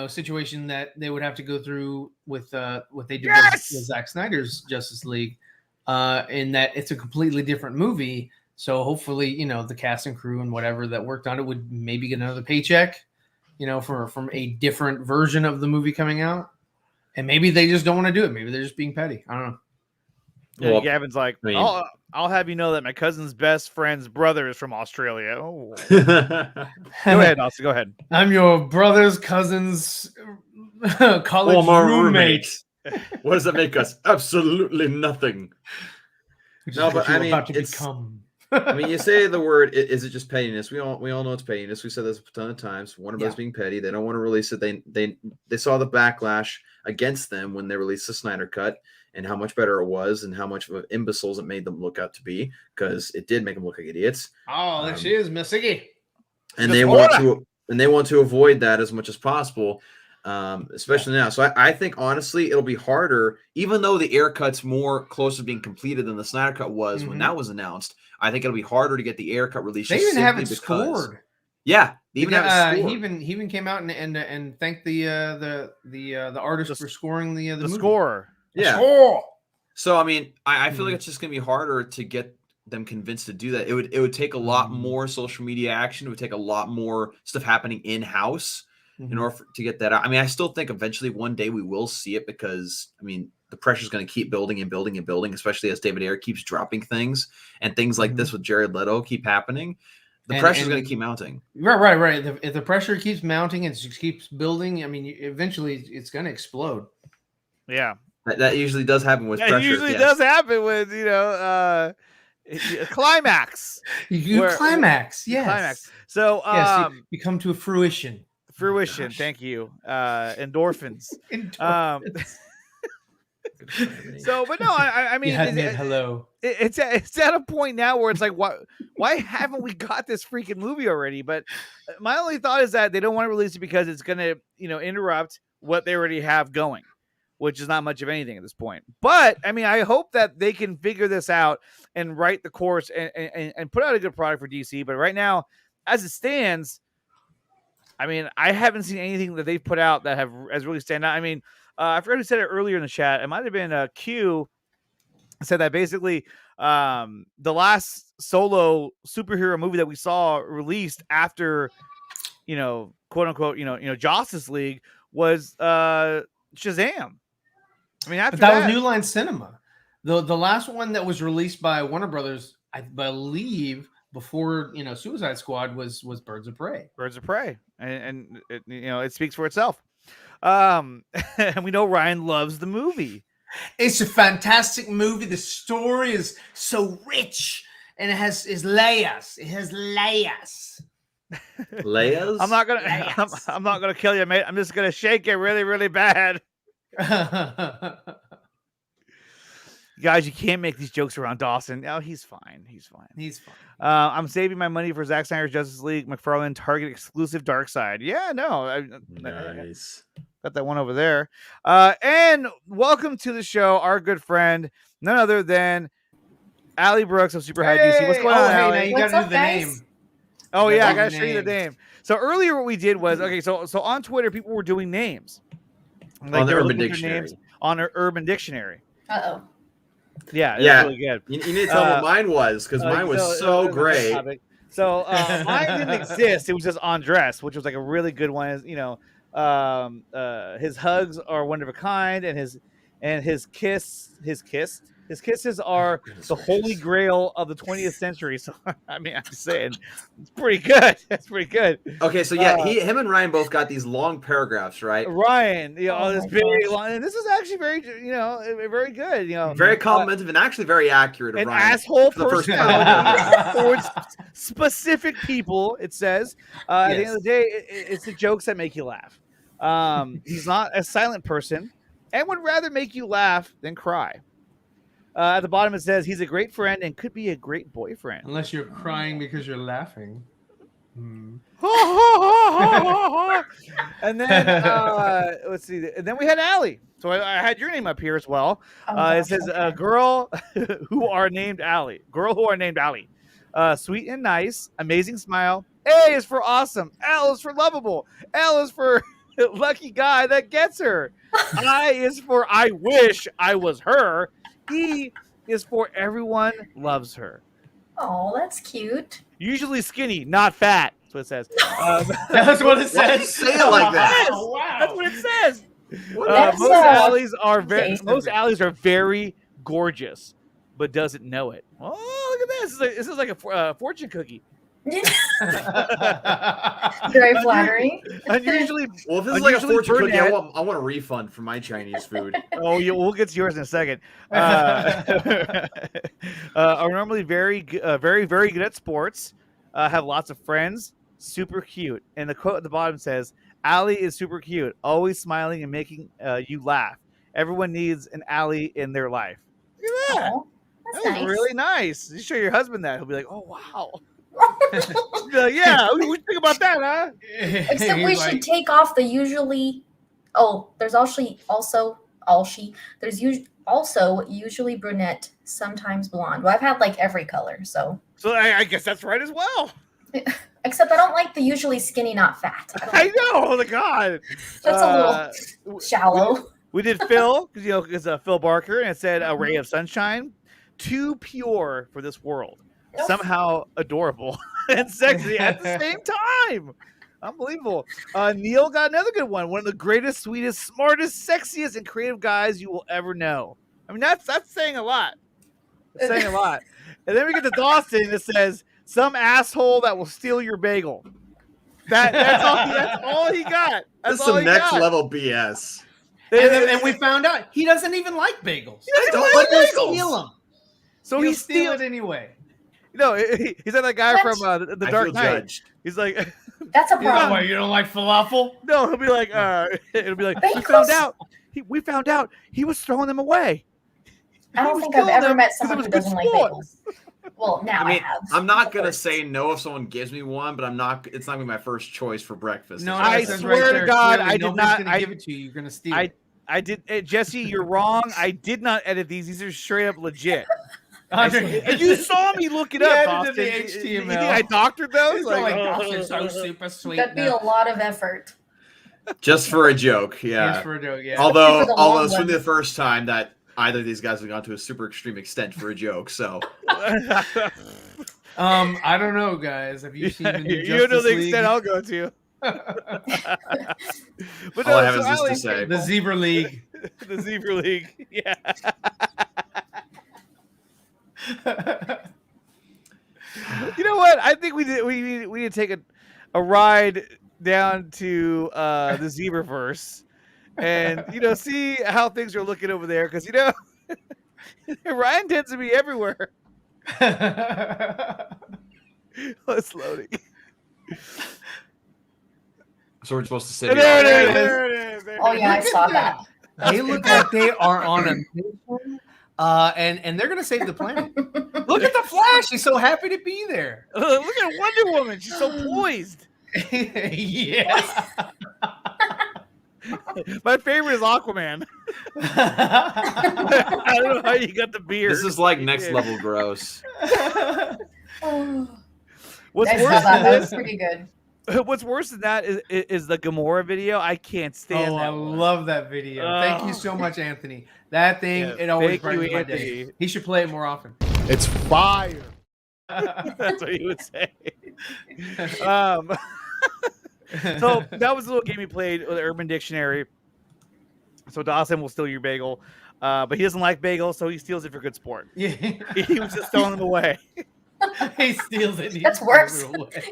situation that they would have to go through with what they did with Zack Snyder's Justice League, in that it's a completely different movie. So hopefully, the cast and crew and whatever that worked on it would maybe get another paycheck, from a different version of the movie coming out. And maybe they just don't want to do it. Maybe they're just being petty. I don't know. Yeah, Gavin's like, I'll have you know that my cousin's best friend's brother is from Australia. Oh. Go ahead, Austin. Go ahead. I'm your brother's cousin's college roommate. What does that make us? Absolutely nothing. No, but I mean, I mean, you say the word. Is it just pettiness? We all know it's pettiness. We said this a ton of times. Warner Bros. Being petty. They don't want to release it. They saw the backlash against them when they released the Snyder Cut and how much better it was and how much of imbeciles it made them look out to be, because it did make them look like idiots. Oh, there she is, Miss Iggy. And they want to avoid that as much as possible, especially now. So I think honestly it'll be harder, even though the Ayer Cut's more close to being completed than the Snyder Cut was when that was announced. I think it'll be harder to get the Ayer Cut released. They even have it scored. Yeah, they even have it scored. He even came out and thanked the artist for scoring the movie. Score. Yeah. Score. So I mean, I feel like it's just gonna be harder to get them convinced to do that. It would take a lot more social media action. It would take a lot more stuff happening in house in order to get that out. I mean, I still think eventually one day we will see it, because I mean the pressure is going to keep building and building and building, especially as David Ayer keeps dropping things and things like this with Jared Leto keep happening. The pressure is going to keep mounting. Right. If the pressure keeps mounting and just keeps building, I mean, eventually it's going to explode. Yeah. That usually does happen with pressure. It usually does happen with, climax. Climax, yes. Climax. So, you come to a fruition. Thank you. Endorphins. So, but no, I mean, You had me at hello. it's at a point now where it's like, why haven't we got this freaking movie already? But my only thought is that they don't want to release it because it's going to, interrupt what they already have going, which is not much of anything at this point. But I mean, I hope that they can figure this out and write the course and put out a good product for DC. But right now, as it stands, I mean, I haven't seen anything that they've put out that has really stand out. I mean, I forgot who said it earlier in the chat. It might have been Q said that basically the last solo superhero movie that we saw released after, quote unquote, Justice League was Shazam. I mean, after But that was New Line Cinema. The last one that was released by Warner Brothers, I believe, before Suicide Squad was Birds of Prey. Birds of Prey, and it, it speaks for itself. And we know Ryan loves the movie. It's a fantastic movie. The story is so rich, and it has layers. It has layers. Layers? I'm not gonna kill you, mate. I'm just gonna shake it really, really bad. Guys, you can't make these jokes around Dawson. Oh, he's fine. He's fine. He's fine. I'm saving my money for Zack Snyder's Justice League McFarlane Target exclusive Dark Side. Yeah, no. Nice. Got that one over there. And welcome to the show, our good friend, none other than Allie Brooks of Super High DC. What's going on, Allie? Now you gotta do the name. Oh, yeah, I gotta show you the name. So earlier what we did was, so on Twitter, people were doing names. Like on the Urban Dictionary. Names on our Urban Dictionary. Uh-oh. Yeah, that's really good. You need to tell what mine was, because mine was so great. So mine didn't exist. It was just Andres, which was like a really good one. His hugs are one of a kind, and his kisses are the holy grail of the 20th century. So I mean, I'm just saying, it's pretty good. That's pretty good. Okay, so yeah, him and Ryan both got these long paragraphs, right? Ryan, this very long, and this is actually very, very good. Very complimentary and actually very accurate. Of An Ryan asshole for the first personality towards specific people. It says at the end of the day, it's the jokes that make you laugh. He's not a silent person and would rather make you laugh than cry. At the bottom, it says he's a great friend and could be a great boyfriend. Unless you're crying because you're laughing. And then let's see. And then we had Allie. So I had your name up here as well. It says girl who are named Allie. Girl who are named Allie. Sweet and nice, amazing smile. A is for awesome. L is for lovable. L is for lucky guy that gets her. I is for I wish I was her. E is for everyone loves her. Oh, that's cute. Usually skinny, not fat. That's what it says. That's what it Why did you says. say it like that? Oh, wow. That's what it says. Most alleys are very gorgeous, but doesn't know it. Oh, look at this! This is like a fortune cookie. Very flattering. Unusually, well, if this is like a fortune cookie, I want a refund for my Chinese food. Oh, we'll get to yours in a second. Are normally very good at sports. Have lots of friends. Super cute. And the quote at the bottom says, "Allie is super cute, always smiling and making you laugh. Everyone needs an Allie in their life." Look at that. Oh, That that's was nice. really nice. You show your husband that, he'll be like, "Oh wow." He'll be like, yeah, what do you think about that, huh? Except we should take off the usually. Oh, there's also usually brunette, sometimes blonde. Well, I've had like every color, so. So I guess that's right as well. Except I don't like the usually skinny, not fat. I know. Oh my god. That's a little shallow. We did Phil, because it's Phil Barker, and it said a ray of sunshine, too pure for this world, somehow adorable and sexy at the same time. Unbelievable. Neil got another good one. One of the greatest, sweetest, smartest, sexiest, and creative guys you will ever know. I mean, that's saying a lot. That's saying a lot. And then we get to Dawson. It says, "Some asshole that will steal your bagel." That's all he got. That's some next level BS. And we found out he doesn't even like bagels. He doesn't like bagels. Steal them. So He'll he steal steals it anyway. No, he's like that guy from the Dark feel Knight. judged. He's like, That's a problem. Why, you don't like falafel? no, he'll be like, it'll be like, we found out he was throwing them away. I don't think I've ever met someone who doesn't like bagels. Well, now I have. I'm not gonna say no if someone gives me one, but it's not gonna be my first choice for breakfast. No, I swear to God, I did not. I give it to you. You're gonna steal it. I did, Jesse. You're wrong. I did not edit these. These are straight up legit. You saw me look it up. Austin. The You HTML. think I doctored those? Like, so super sweet. That'd be a lot of effort. Just for a joke, yeah. Just for a joke, yeah. Although it's from the first time that either of these guys have gone to a super extreme extent for a joke, so. I don't know, guys. Have you seen the new You know the League? extent I'll go to. But all I have is this to say. The Zebra League. The Zebra League. Yeah. You know what? I think we need to take a ride down to the Zebraverse and see how things are looking over there, because Ryan tends to be everywhere. It's loading. So we're supposed to sit There it is. Oh yeah, I saw that. They look like they are on a mission, and they're gonna save the planet. Look at the Flash; he's so happy to be there. Look at Wonder Woman; she's so poised. Yeah. My favorite is Aquaman. I don't know how you got the beard. This is like next level gross. What's I worse saw that. than That this? was pretty good. What's worse than that is the Gamora video. I can't stand that. I love that video. Thank you so much, Anthony. That thing, it always brightens my day. He should play it more often. It's fire. That's what you would say. So that was a little game he played with Urban Dictionary. So Dawson will steal your bagel, but he doesn't like bagels, so he steals it for good sport. Yeah. He was just throwing them away. He steals it. That's worse.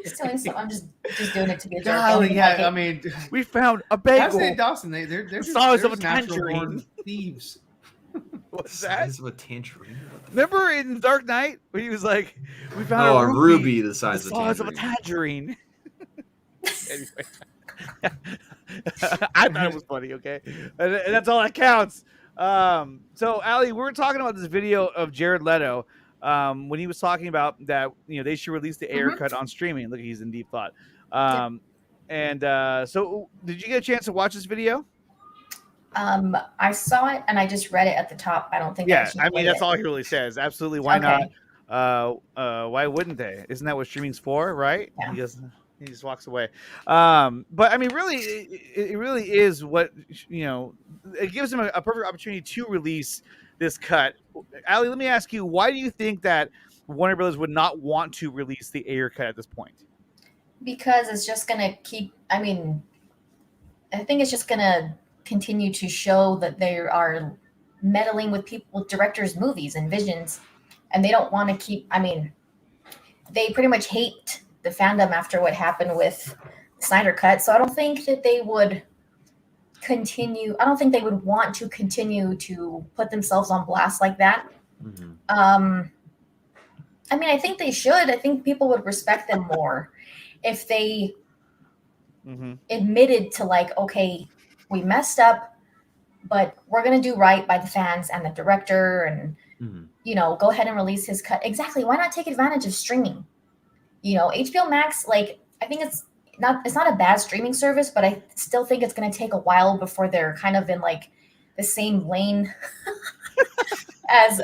Stealing some, I'm just doing it to be a jerk. Golly, yeah, I mean, we found a bagel. I say Dawson, they're just size of a natural born tangerine. thieves. What's that? Size of a tangerine. Remember in Dark Knight when he was like, "We found a a ruby the size of a tangerine." Anyway, I thought it was funny. Okay, and that's all that counts. So Allie, we were talking about this video of Jared Leto when he was talking about that they should release the Ayer Cut on streaming. Look, he's in deep thought. And so did you get a chance to watch this video? I saw it and I just read it at the top. I don't think. Yeah, I mean that's all he really says. Absolutely, why Okay. not? Why wouldn't they? Isn't that what streaming's for, right? Yeah. He just walks away. But I mean, really, it really is what it gives him a perfect opportunity to release this cut. Allie, let me ask you, why do you think that Warner Brothers would not want to release the Ayer Cut at this point? Because it's just gonna keep. I mean, I think it's just gonna continue to show that they are meddling with people, with directors' movies and visions, and they don't want to keep. I mean, they pretty much hate the fandom after what happened with Snyder Cut, so I don't think that they would continue. I don't think they would want to continue to put themselves on blast like that. Mm-hmm. I mean, I think they should. I think people would respect them more if they admitted to okay, we messed up, but we're going to do right by the fans and the director and, go ahead and release his cut. Exactly. Why not take advantage of streaming? HBO Max, I think it's not a bad streaming service, but I still think it's going to take a while before they're kind of in the same lane as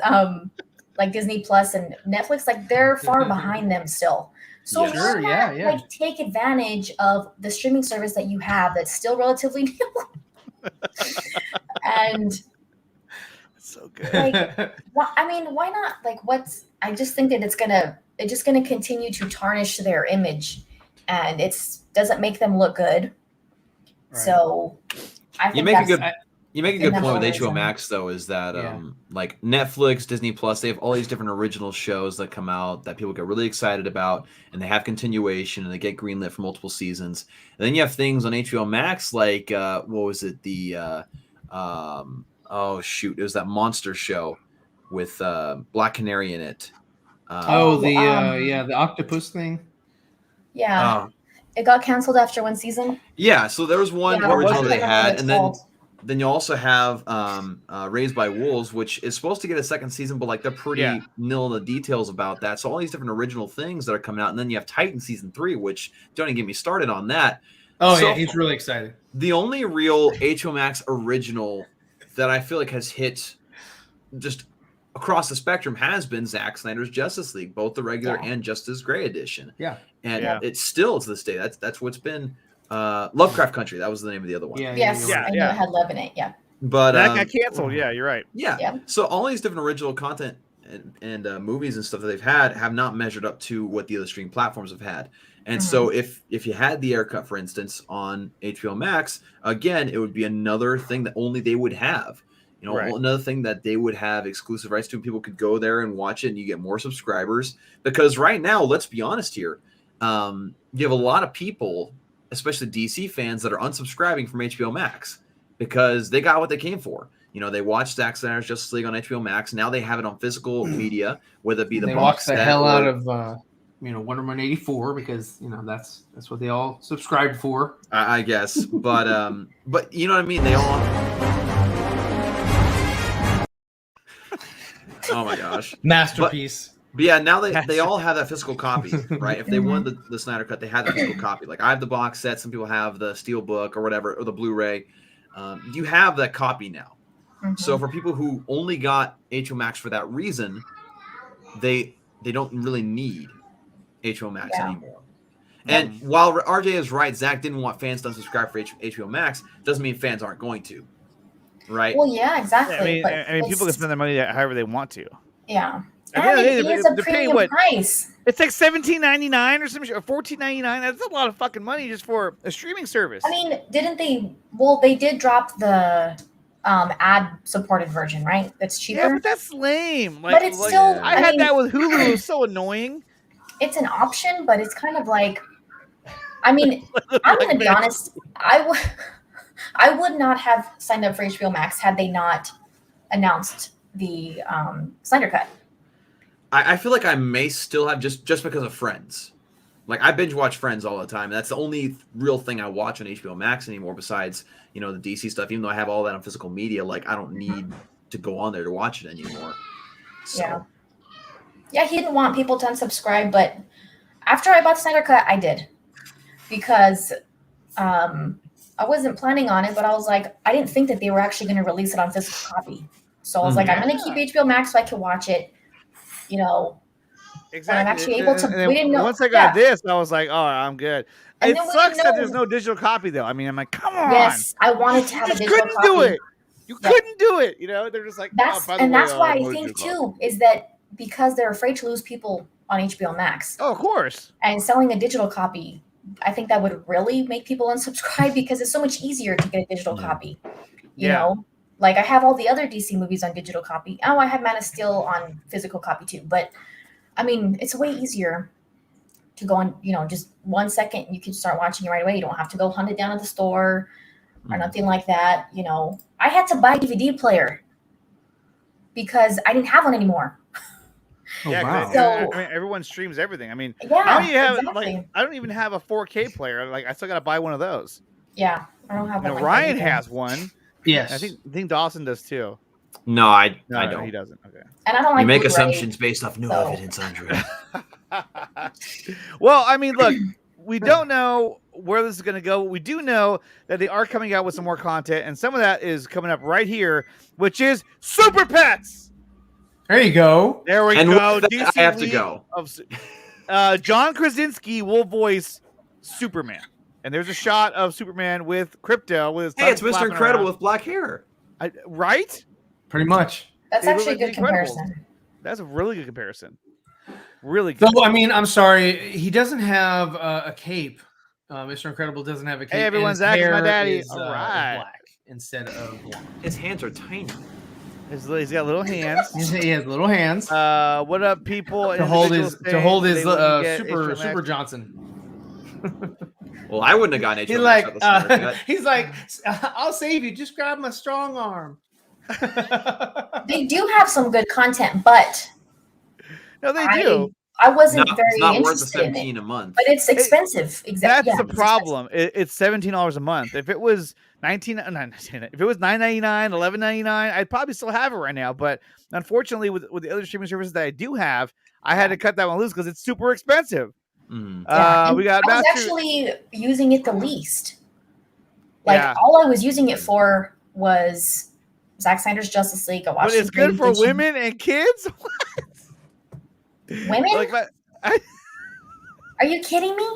Disney Plus and Netflix. They're far behind them still. So why not, take advantage of the streaming service that you have that's still relatively new. And it's so good. Why not? I just think that it's just gonna continue to tarnish their image, and doesn't make them look good. Right. So I think you make a good point with HBO Max, though, is that Netflix, Disney Plus, they have all these different original shows that come out that people get really excited about, and they have continuation, and they get greenlit for multiple seasons. And then you have things on HBO Max like what was it? The it was that monster show with Black Canary in it. The octopus thing. Yeah. It got canceled after one season. Yeah, so there was one original they had, and then then you also have Raised by Wolves, which is supposed to get a second season, but like they're pretty nil in the details about that. So all these different original things that are coming out, and then you have Titan season 3, which don't even get me started on that. Oh So yeah, he's really excited. the only real HBO Max original that I feel like has hit just across the spectrum has been Zack Snyder's Justice League, both the regular and Justice Gray edition. Yeah, and it's still to this day. That's what's been Lovecraft Country. That was the name of the other one. Yes, I knew it had love in it. Yeah. But that got canceled. Yeah, you're right. Yeah. So all these different original content and movies and stuff that they've had have not measured up to what the other streaming platforms have had. And so if you had the Ayer Cut, for instance, on HBO Max, again, it would be another thing that only they would have. You know, another thing that they would have exclusive rights to. People could go there and watch it, and you get more subscribers. Because right now, let's be honest here, you have a lot of people, especially DC fans, that are unsubscribing from HBO Max because they got what they came for. You know, they watched Zack Snyder's Justice League on HBO Max. Now they have it on physical media, whether it be the they box watch the set hell or, out of Wonder Woman 84 because that's what they all subscribed for. I guess, but you know what I mean. They all. Oh my gosh, masterpiece. But yeah, now they all have that physical copy, right? If they won the Snyder Cut, they had the physical copy. Like I have the box set. Some people have the steel book or whatever, or the Blu-ray. You have that copy now. So for people who only got HBO Max for that reason, they don't really need HBO Max anymore. And while RJ is right, Zach didn't want fans to unsubscribe for HBO Max. Doesn't mean fans aren't going to, right? Well, yeah, exactly. I mean, people can spend their money however they want to. Yeah. And it is a premium price. It's like $17.99 or something, or $14.99. That's a lot of fucking money just for a streaming service. I mean, didn't they? Well, they did drop the ad-supported version, right? That's cheaper. Yeah, but that's lame. But it's still. I had that with Hulu. It was so annoying. It's an option, but it's kind of like. I mean, I'm going to be honest. I would not have signed up for HBO Max had they not announced the Snyder Cut. I feel like I may still have just because of Friends. Like I binge watch Friends all the time. That's the only real thing I watch on HBO Max anymore besides, the DC stuff. Even though I have all that on physical media, like I don't need to go on there to watch it anymore. So. Yeah, he didn't want people to unsubscribe, but after I bought Snyder Cut, I did. Because I wasn't planning on it, but I was like, I didn't think that they were actually going to release it on physical copy. So I was like, I'm going to keep HBO Max so I can watch it. Exactly. I'm actually able to. We didn't know. Once I got this, I was like, "Oh, I'm good." And it sucks that there's no digital copy, though. I mean, I'm like, "Come on!" Yes, I wanted to have a digital couldn't copy. do it. You couldn't do it. They're just like, that's by the way, that's why I emoji think copy. too is that because they're afraid to lose people on HBO Max. Oh, of course. And selling a digital copy, I think that would really make people unsubscribe because it's so much easier to get a digital copy. You know, like I have all the other DC movies on digital copy. Oh, I have Man of Steel on physical copy too, but. I mean, it's way easier to go on, just 1 second, you can start watching it right away. You don't have to go hunt it down at the store or nothing like that. I had to buy a DVD player because I didn't have one anymore. Yeah, wow. So, I mean, everyone streams everything. I mean, yeah, how do you have exactly. I don't even have a 4K player. Like, I still got to buy one of those. Yeah, I don't have one. Ryan has one. Yes, I think Dawson does too. No, I No, don't. he doesn't. Okay. And I don't like You make Blu-ray, assumptions based off no so. evidence, Andre. Well, I mean, look, we don't know where this is going to go. We do know that they are coming out with some more content, and some of that is coming up right here, which is Super Pets. There you go. There we And go. with that, I have to League go. John Krasinski will voice Superman, and there's a shot of Superman with Crypto with his Hey, it's tongue Mr. flapping Incredible around. with black hair. Right? Pretty much. That's They actually a look good like Incredibles. comparison. That's a really good comparison. Really good. Though, I mean, I'm sorry, he doesn't have a cape. Mr. Incredible doesn't have a cape. Hey, everyone, and his Zach is my hair daddy. is, All right. black instead of blonde. His hands are tiny. He's got little hands. He has little hands What up, people? to hold his Super Super Johnson. Well, I wouldn't have gotten He's HBO like, Max without the Snyder Cut. he's like, I'll save you. Just grab my strong arm. They do have some good content, but No, they do. I wasn't It's very not worth the interested in it. $17 a month. But it's expensive. Exactly. That's the problem. It's $17 a month. If it was if it was $9.99, $11.99, I'd probably still have it right now. But unfortunately, with the other streaming services that I do have, I had to cut that one loose because it's super expensive. Yeah, We got I was Master. actually using it the least. Like all I was using it for was Zack Snyder's Justice League. I watched. But it's good for women and kids. Women? Like Are you kidding me?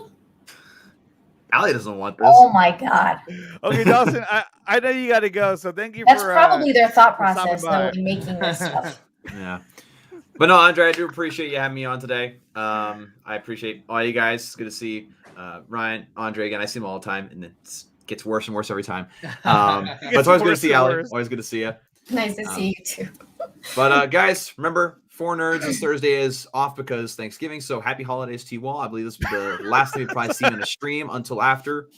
Allie doesn't want this. Oh my god. Okay, Dawson, I know you got to go, so thank you. That's for probably their thought for stopping process by. though in making this stuff. Yeah. But no, Andre, I do appreciate you having me on today. I appreciate all you guys. It's good to see Ryan, Andre again. I see them all the time, and it gets worse and worse every time. But it's always good to see Allie. Always good to see you. Nice to see you too. But guys, remember, For Nerds this Thursday is off because Thanksgiving. So happy holidays to you all. I believe this will be the last thing we've probably seen on a stream until after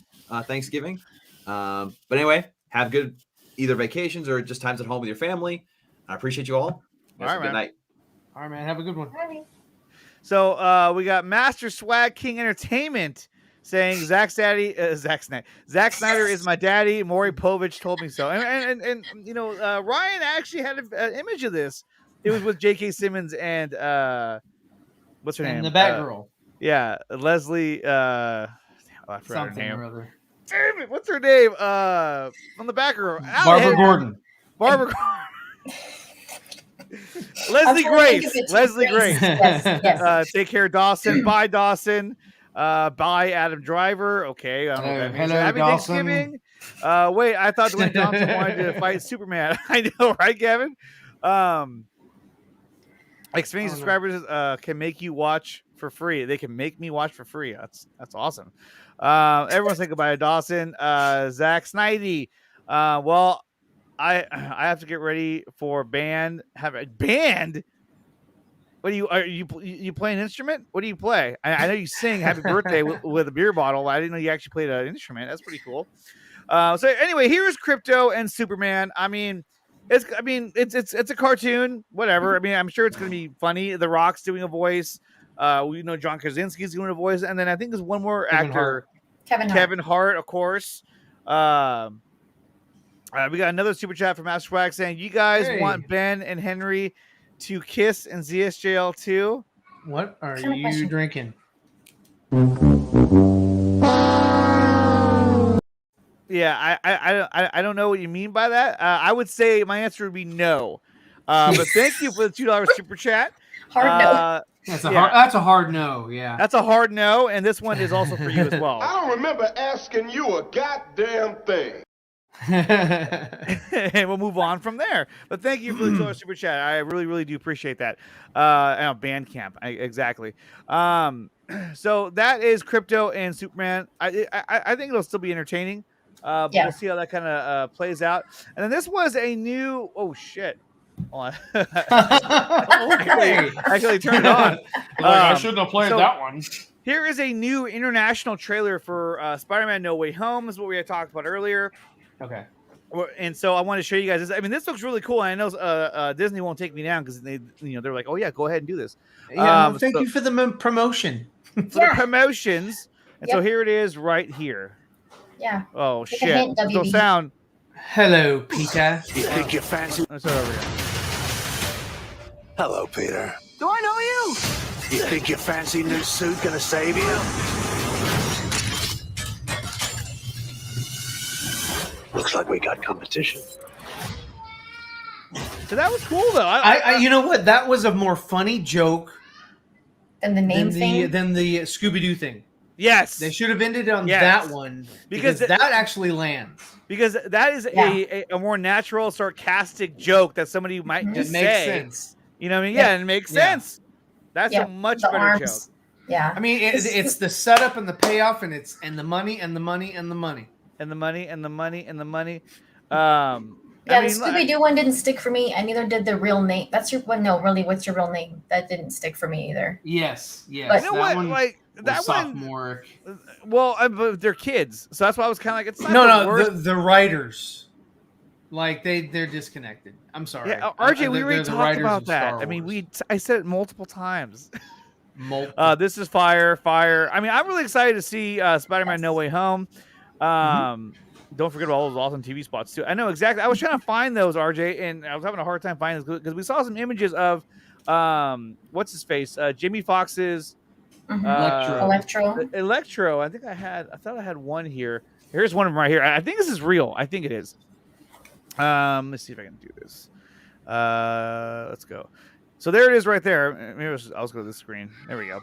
Thanksgiving. But anyway, have good either vacations or just times at home with your family. I appreciate you all. All right, good night. All right, man. Have a good one. So we got Master Swag King Entertainment saying Zack Snyder is my daddy. Maury Povich told me so. And you know, Ryan actually had an image of this. It was with J.K. Simmons and what's her name? And the Batgirl. Yeah, Leslie. I forgot her Something name. or other. Damn it, what's her name? On the Batgirl. Barbara Gordon. Barbara. Leslie Grace. Leslie Grace. Yes. Take care, Dawson. Bye, Dawson. Bye, Adam Driver. Okay. I don't know what that means. Hello, Happy Dawson. Thanksgiving. Wait, I thought Dwayne Johnson wanted to fight Superman. I know, right, Kevin? Xfinity subscribers can make you watch for free. They can make me watch for free. That's awesome. Everyone say goodbye to Dawson. Zack Snyder. Well, I have to get ready for band. Have a band. What are you play an instrument? What do you play? I know you sing "Happy Birthday" with a beer bottle. I didn't know you actually played an instrument. That's pretty cool. So anyway, here's Crypto and Superman. I mean, it's a cartoon. Whatever. I mean, I'm sure it's gonna be funny. The Rock's doing a voice. We know John Krasinski's doing a voice, and then I think there's one more actor, Kevin Hart, of course. We got another super chat from Master Swag saying, "You guys want Ben and Henry to kiss in ZSJL 2? What are you drinking? Yeah, I don't know what you mean by that. I would say my answer would be no. But thank you for the $2 super chat. Hard no. That's a hard no. Yeah, that's a hard no, and this one is also for you as well. I don't remember asking you a goddamn thing. And we'll move on from there. But thank you for the $2 super chat. I really, really do appreciate that. Bandcamp, exactly. So that is Crypto and Superman. I think it'll still be entertaining. But we'll see how that kind of plays out. And then this was a new. Oh shit! Hold on. Actually, turn it on. I shouldn't have played that one. Here is a new international trailer for Spider-Man: No Way Home. This is what we had talked about earlier. Okay. And so I want to show you guys this. I mean, this looks really cool. I know Disney won't take me down because they're like, oh yeah, go ahead and do this. Yeah, thank you for the promotion. For the promotions. And so here it is right here. Yeah. Oh Take a shit. hint, There's no WB. sound. Hello, Peter. You think you're fancy? Let's start over here. Hello, Peter. Do I know you? You think your fancy new suit gonna save you? Looks like we got competition. So that was cool though. I you know what? That was a more funny joke than the name thing. Than the Scooby-Doo thing. Yes. They should have ended on that one because that actually lands. Because that is a more natural, sarcastic joke that somebody might just makes say. sense. You know what I mean? Yeah, and it makes sense. That's a much better arms. joke. Yeah. I mean, it's the setup and the payoff, and the money and the money and the money. And the money and the money and the money. Yeah, the Scooby-Doo one didn't stick for me, and neither did the real name. That's your one. No, really, what's your real name? That didn't stick for me either. Yes, yes. But you know what? Like that sophomore. Well, but they're kids, so that's why I was kind of like, it's not the writers, like they're disconnected. I'm sorry. Yeah, RJ, we already they're the talked writers about of that. Star I mean, Wars. I said it multiple times. This is fire. I mean, I'm really excited to see Spider-Man No Way Home. Don't forget about all those awesome TV spots too. I know exactly. I was trying to find those, RJ, and I was having a hard time finding this because we saw some images of what's his face, Jamie Foxx's Electro. I thought I had one here. Here's one of them right here. I think this is real. I think it is. Let's see if I can do this. Let's go. So there it is right there. Maybe I'll go to the screen. There we go.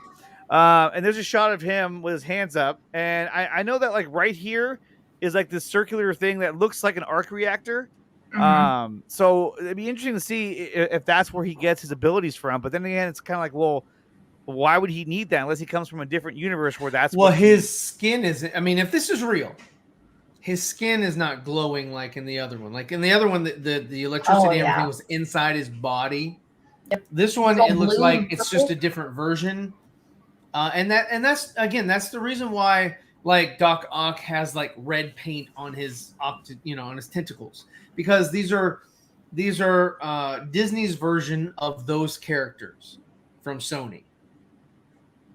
And there's a shot of him with his hands up. And I know that like right here is like this circular thing that looks like an arc reactor. So it'd be interesting to see if that's where he gets his abilities from. But then again, it's kind of like, well, why would he need that unless he comes from a different universe where that's his skin isn't. I mean, if this is real, his skin is not glowing like in the other one. Like in the other one, the electricity and everything was inside his body. Yep. This one, it looks like it's just a different version. And that's the reason why like Doc Ock has like red paint on his on his tentacles, because these are Disney's version of those characters from Sony.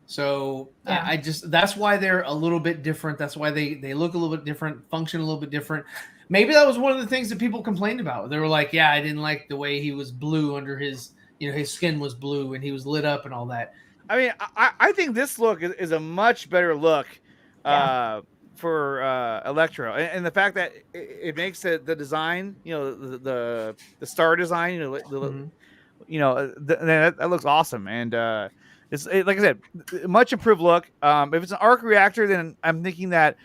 So that's why they're a little bit different. That's why they look a little bit different, function a little bit different. Maybe that was one of the things that people complained about. They were like, yeah, I didn't like the way he was blue under his, his skin was blue and he was lit up and all that. I mean, I think this look is a much better look for Electro, and the fact that it makes the design, the star design, that looks awesome, and it's like I said, much improved look. If it's an arc reactor, then I'm thinking that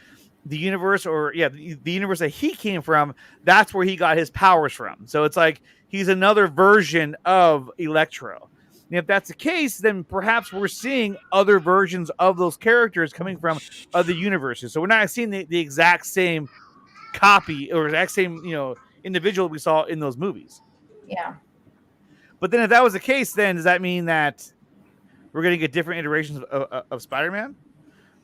the universe, the universe that he came from, that's where he got his powers from. So it's like he's another version of Electro. And if that's the case, then perhaps we're seeing other versions of those characters coming from other universes. So we're not seeing the exact same copy or exact same, individual we saw in those movies. Yeah. But then if that was the case, then does that mean that we're going to get different iterations of Spider-Man?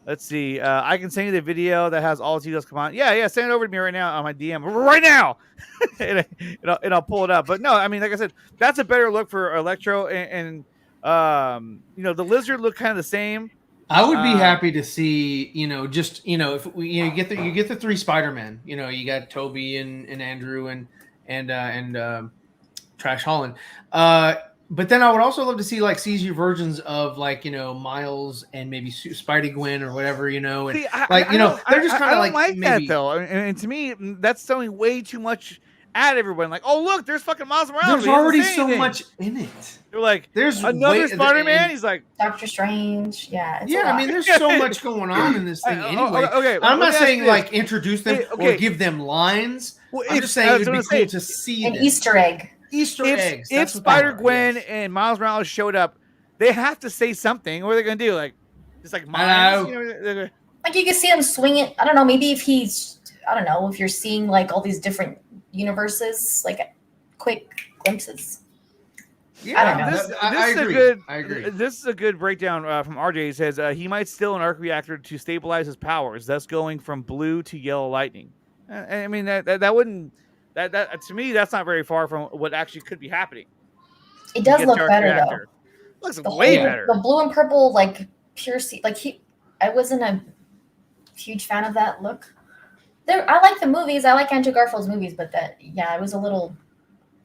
Let's see. I can send you the video that has all the details come on. Yeah. Send it over to me right now on my DM right now, and I'll pull it up. But no, I mean, like I said, that's a better look for Electro, and the Lizard look kind of the same. I would be happy to see, if you get the three Spider-Man. You got Toby and Andrew and Trash Holland. But then I would also love to see like CG versions of like Miles and maybe Spidey Gwen or whatever and see, they're just kind of like that though. And to me, that's throwing way too much at everyone. Like, oh look, there's fucking Miles Morales. There's already so much in it. They're like, there's another Spider-Man. He's like Doctor Strange. Yeah. I mean, there's so much going on in this thing anyway. Okay, I'm not saying like introduce them or give them lines. Well, I'm just saying it would be cool to see an Easter egg. Easter eggs. If Spider-Gwen and Miles Morales showed up, they have to say something. What are they going to do? Like, just like Miles? Like you can see him swing it. I don't know. Maybe if you're seeing like all these different universes, like quick glimpses. Yeah, I don't know. I agree. This is a good breakdown from RJ. He says he might steal an arc reactor to stabilize his powers, thus going from blue to yellow lightning. I mean, that wouldn't. That to me, that's not very far from what actually could be happening. It does look better though. Looks way better. The blue and purple, like pure I wasn't a huge fan of that look. I like the movies. I like Andrew Garfield's movies, but it was a little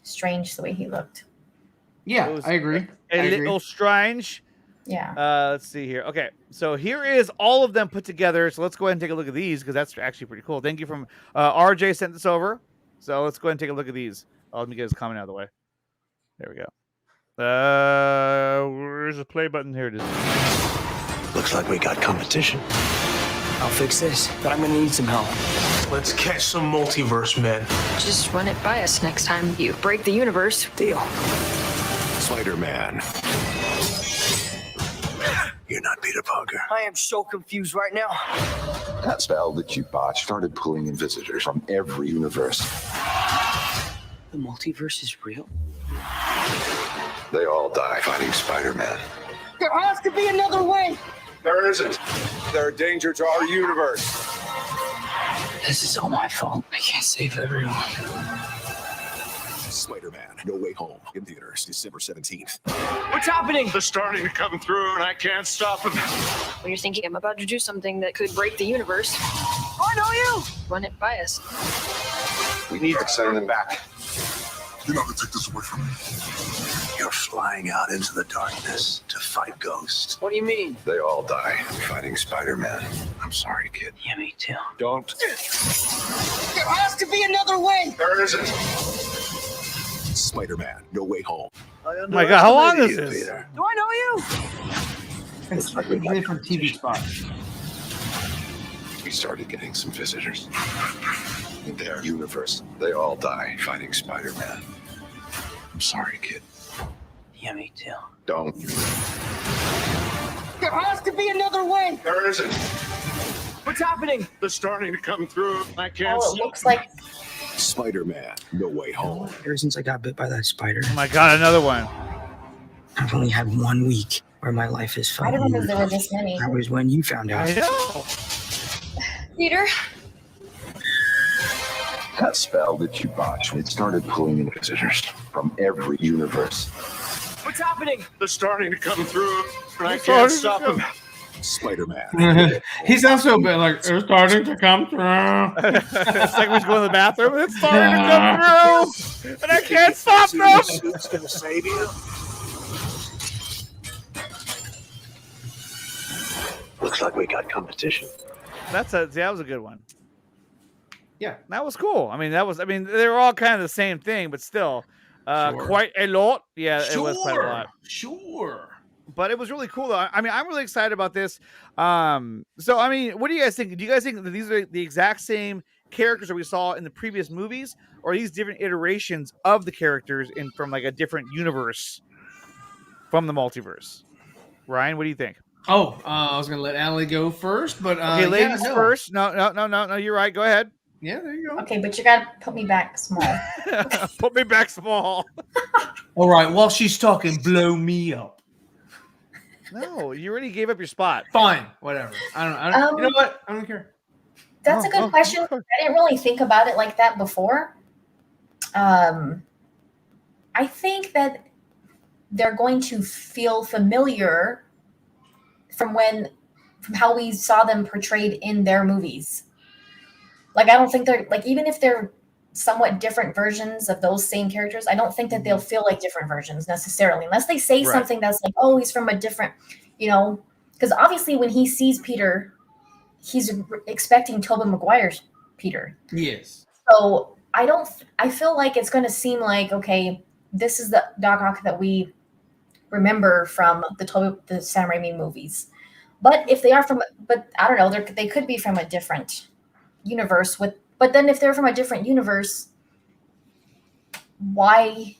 strange the way he looked. Yeah, I agree. A little strange. Yeah. Let's see here. Okay, so here is all of them put together. So let's go ahead and take a look at these because that's actually pretty cool. Thank you from RJ sent this over. So let's go ahead and take a look at these. Let me get his comment out of the way. There we go. Where's the play button? Here it is. Looks like we got competition. I'll fix this, but I'm gonna need some help. Let's catch some multiverse men. Just run it by us next time you break the universe. Deal. Spider-Man. You're not Peter Parker. I am so confused right now. That spell that you botched started pulling in visitors from every universe. The multiverse is real? They all die fighting Spider-Man. There has to be another way! There isn't. They're a danger to our universe. This is all my fault. I can't save everyone. Spider-Man. No Way Home in theaters December 17th. What's happening? They're starting to come through, and I can't stop them. When you're thinking I'm about to do something that could break the universe, I know you. Run it by us. We need to send them back. You're not gonna take this away from me. You're flying out into the darkness to fight ghosts. What do you mean? They all die fighting Spider-Man. I'm sorry, kid. Yeah, me too. Don't. There has to be another way. There isn't. Spider-Man, No Way Home. Oh my God, how long is this? Do I know you? It's like a different TV spot. We started getting some visitors. In their universe, they all die fighting Spider-Man. I'm sorry, kid. Yeah, me too. Don't. There has to be another way. There isn't. What's happening? They're starting to come through. I can't Oh, it looks like Spider-Man, No Way Home. Ever since I got bit by that spider, Oh my God, another one. I've only had 1 week where my life is felt. I didn't know there were this many. That was when you found out. I know. Peter. That spell that you botched, it started pulling in visitors from every universe. What's happening? They're starting to come through, and I can't stop them. Spider-Man. He's also been like, they're starting to come through. It's like we go in the bathroom. It's starting to come through, and I can't stop them. It's gonna save you. Looks like we got competition. That was a good one. Yeah, that was cool. I mean, they were all kind of the same thing, but still, Sure. quite a lot. Yeah, it was quite a lot. Sure. But it was really cool, though. I mean, I'm really excited about this. So, I mean, what do you guys think? Do you guys think that these are the exact same characters that we saw in the previous movies, or are these different iterations of the characters from like a different universe from the multiverse? Ryan, what do you think? Oh, I was gonna let Allie go first, but Okay, ladies first. No. You're right. Go ahead. Yeah, there you go. Okay, but you gotta put me back small. Put me back small. All right, while she's talking, blow me up. No, you already gave up your spot. Fine, whatever. I don't. You know what? I don't care. That's a good question. I didn't really think about it like that before. I think that they're going to feel familiar from how we saw them portrayed in their movies. Like, I don't think they're like, even if they're somewhat different versions of those same characters, I don't think that they'll feel like different versions necessarily, unless they say something that's like, oh, he's from a different, because obviously when he sees Peter, he's expecting Tobey Maguire's Peter. Yes. So I feel like it's going to seem like, okay, this is the Doc Ock that we remember from the Sam Raimi movies. But if they are but I don't know, they could be from a different universe but then if they're from a different universe, why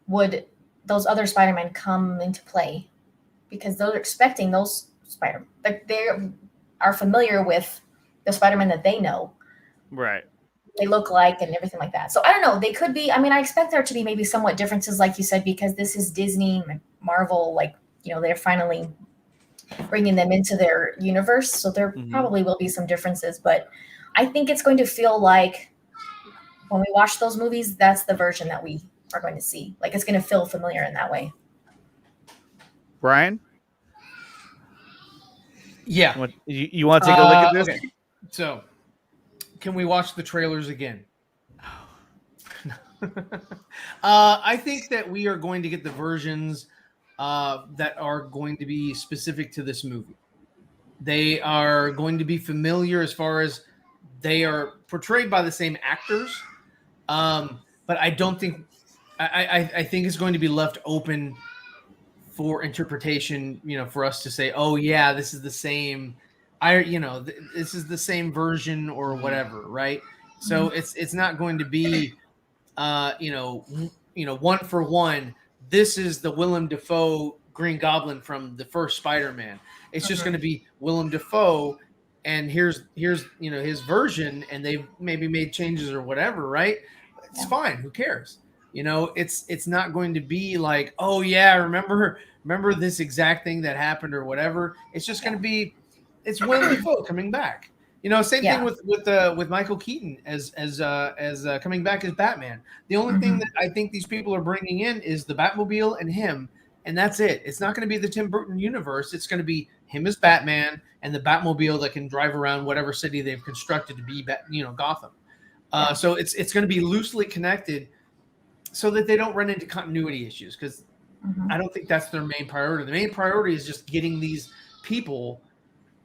would those other Spider-Men come into play? Because they're expecting those Spider-Man. Like, they are familiar with the Spider-Man that they know. Right. They look like and everything like that. So I don't know. They could be. I mean, I expect there to be maybe somewhat differences, like you said, because this is Disney, Marvel. Like, they're finally bringing them into their universe. So there probably will be some differences. But I think it's going to feel like when we watch those movies, that's the version that we are going to see. Like, it's going to feel familiar in that way. Brian? Yeah. You want to take a look at this? Okay. So, can we watch the trailers again? I think that we are going to get the versions that are going to be specific to this movie. They are going to be familiar as far as they are portrayed by the same actors. But I don't think I think it's going to be left open for interpretation, for us to say, oh yeah, this is the same. This is the same version or whatever, right? So it's not going to be, one for one. This is the Willem Dafoe Green Goblin from the first Spider-Man. It's just going to be Willem Dafoe, and here's his version, and they've maybe made changes or whatever, right? It's fine. Who cares? It's not going to be like, oh yeah, remember this exact thing that happened or whatever. It's just going to be, it's Willem Dafoe coming back. Same Yeah. thing with Michael Keaton as coming back as Batman. The only thing that I think these people are bringing in is the Batmobile and him, and that's it. It's not going to be the Tim Burton universe. It's going to be him as Batman and the Batmobile that can drive around whatever city they've constructed to be, Gotham. So it's going to be loosely connected, so that they don't run into continuity issues. Because I don't think that's their main priority. The main priority is just getting these people